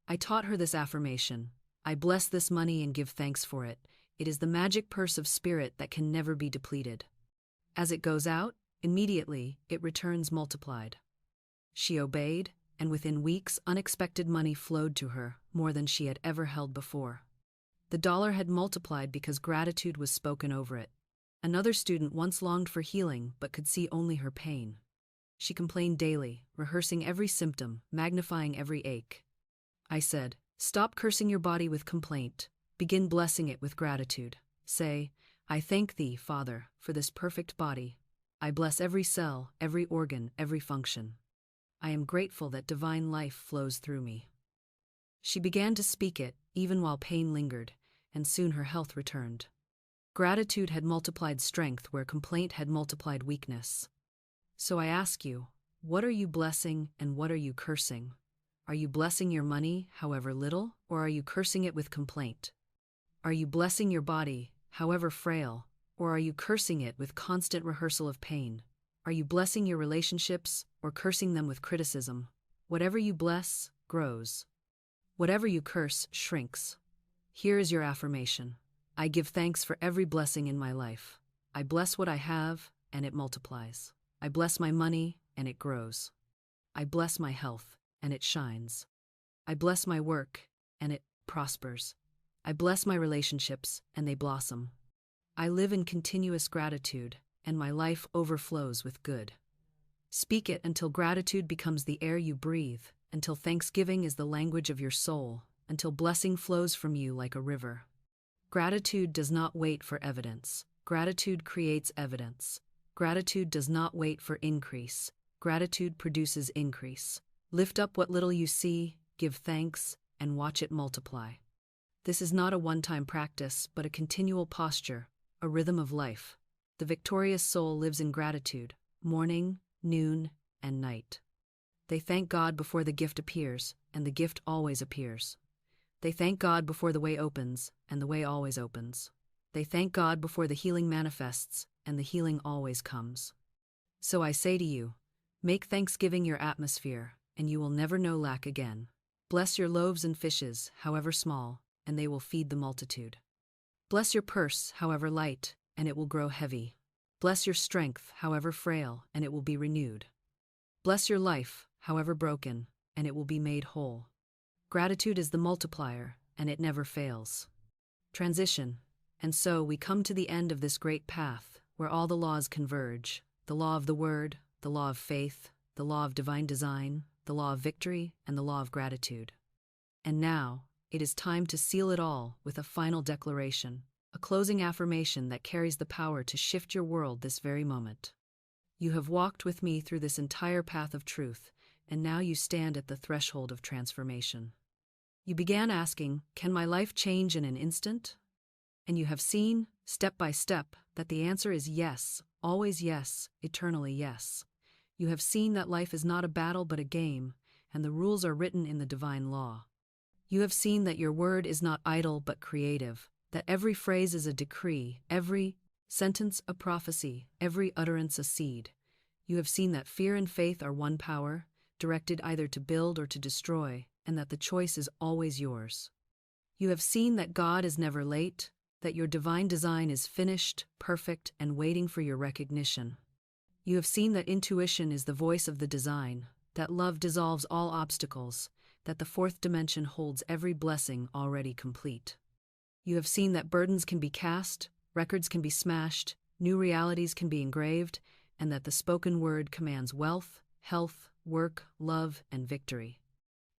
I taught her this affirmation: I bless this money and give thanks for it. It is the magic purse of spirit that can never be depleted. As it goes out, Immediately, it returns multiplied. She obeyed, and within weeks unexpected money flowed to her, more than she had ever held before. The dollar had multiplied because gratitude was spoken over it. Another student once longed for healing but could see only her pain. She complained daily, rehearsing every symptom, magnifying every ache. I said, "Stop cursing your body with complaint. Begin blessing it with gratitude. Say, 'I thank thee, Father, for this perfect body. I bless every cell, every organ, every function. I am grateful that divine life flows through me.'" She began to speak it, even while pain lingered, and soon her health returned. Gratitude had multiplied strength where complaint had multiplied weakness. So I ask you, what are you blessing and what are you cursing? Are you blessing your money, however little, or are you cursing it with complaint? Are you blessing your body, however frail, or are you cursing it with constant rehearsal of pain? Are you blessing your relationships or cursing them with criticism? Whatever you bless, grows. Whatever you curse, shrinks. Here is your affirmation. I give thanks for every blessing in my life. I bless what I have, and it multiplies. I bless my money, and it grows. I bless my health, and it shines. I bless my work, and it prospers. I bless my relationships, and they blossom. I live in continuous gratitude, and my life overflows with good. Speak it until gratitude becomes the air you breathe, until thanksgiving is the language of your soul, until blessing flows from you like a river. Gratitude does not wait for evidence. Gratitude creates evidence. Gratitude does not wait for increase. Gratitude produces increase. Lift up what little you see, give thanks, and watch it multiply. This is not a one-time practice, but a continual posture, a rhythm of life. The victorious soul lives in gratitude, morning, noon, and night. They thank God before the gift appears, and the gift always appears. They thank God before the way opens, and the way always opens. They thank God before the healing manifests, and the healing always comes. So I say to you, make thanksgiving your atmosphere, and you will never know lack again. Bless your loaves and fishes, however small, and they will feed the multitude. Bless your purse, however light, and it will grow heavy. Bless your strength, however frail, and it will be renewed. Bless your life, however broken, and it will be made whole. Gratitude is the multiplier, and it never fails. Transition. And so we come to the end of this great path, where all the laws converge, the law of the word, the law of faith, the law of divine design, the law of victory, and the law of gratitude. And now, it is time to seal it all with a final declaration, a closing affirmation that carries the power to shift your world this very moment. You have walked with me through this entire path of truth, and now you stand at the threshold of transformation. You began asking, can my life change in an instant? And you have seen, step by step, that the answer is yes, always yes, eternally yes. You have seen that life is not a battle but a game, and the rules are written in the divine law. You have seen that your word is not idle but creative, that every phrase is a decree, every sentence a prophecy, every utterance a seed. You have seen that fear and faith are one power, directed either to build or to destroy, and that the choice is always yours. You have seen that God is never late, that your divine design is finished, perfect, and waiting for your recognition. You have seen that intuition is the voice of the design, that love dissolves all obstacles, that the fourth dimension holds every blessing already complete. You have seen that burdens can be cast, records can be smashed, new realities can be engraved, and that the spoken word commands wealth, health, work, love, and victory.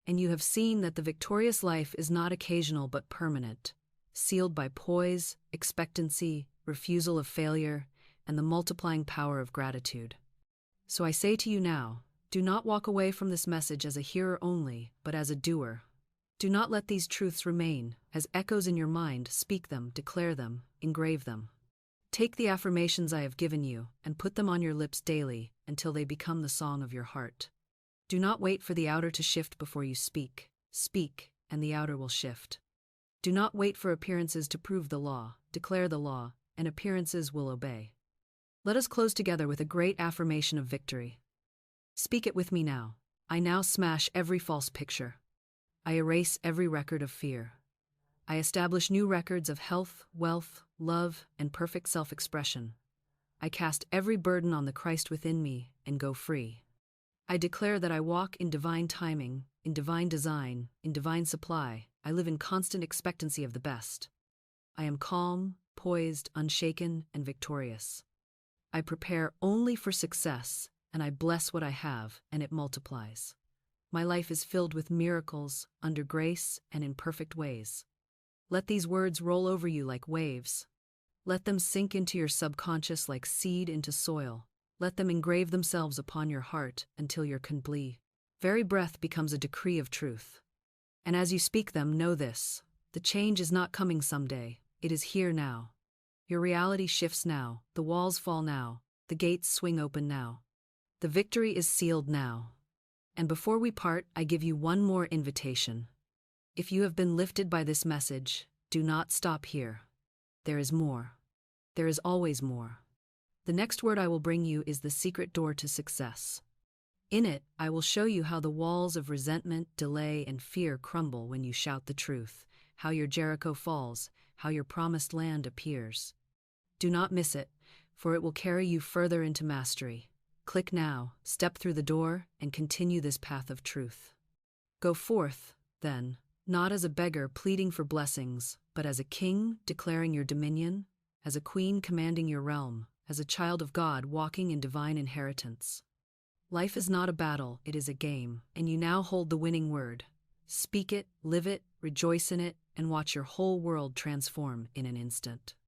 And you have seen that the victorious life is not occasional but permanent, sealed by poise, expectancy, refusal of failure, and the multiplying power of gratitude. So I say to you now, do not walk away from this message as a hearer only, but as a doer. Do not let these truths remain as echoes in your mind. Speak them, declare them, engrave them. Take the affirmations I have given you and put them on your lips daily until they become the song of your heart. Do not wait for the outer to shift before you speak. Speak, and the outer will shift. Do not wait for appearances to prove the law. Declare the law, and appearances will obey. Let us close together with a great affirmation of victory. Speak it with me now. I now smash every false picture. I erase every record of fear. I establish new records of health, wealth, love, and perfect self-expression. I cast every burden on the Christ within me and go free. I declare that I walk in divine timing, in divine design, in divine supply. I live in constant expectancy of the best. I am calm, poised, unshaken, and victorious. I prepare only for success, and I bless what I have, and it multiplies. My life is filled with miracles, under grace, and in perfect ways. Let these words roll over you like waves. Let them sink into your subconscious like seed into soil. Let them engrave themselves upon your heart until your very breath becomes a decree of truth. And as you speak them, know this: the change is not coming someday, it is here now. Your reality shifts now, the walls fall now, the gates swing open now. The victory is sealed now. And before we part, I give you one more invitation. If you have been lifted by this message, do not stop here. There is more. There is always more. The next word I will bring you is the secret door to success. In it, I will show you how the walls of resentment, delay, and fear crumble when you shout the truth, how your Jericho falls, how your promised land appears. Do not miss it, for it will carry you further into mastery. Click now, step through the door, and continue this path of truth. Go forth, then, not as a beggar pleading for blessings, but as a king declaring your dominion, as a queen commanding your realm, as a child of God walking in divine inheritance. Life is not a battle, it is a game, and you now hold the winning word. Speak it, live it, rejoice in it, and watch your whole world transform in an instant.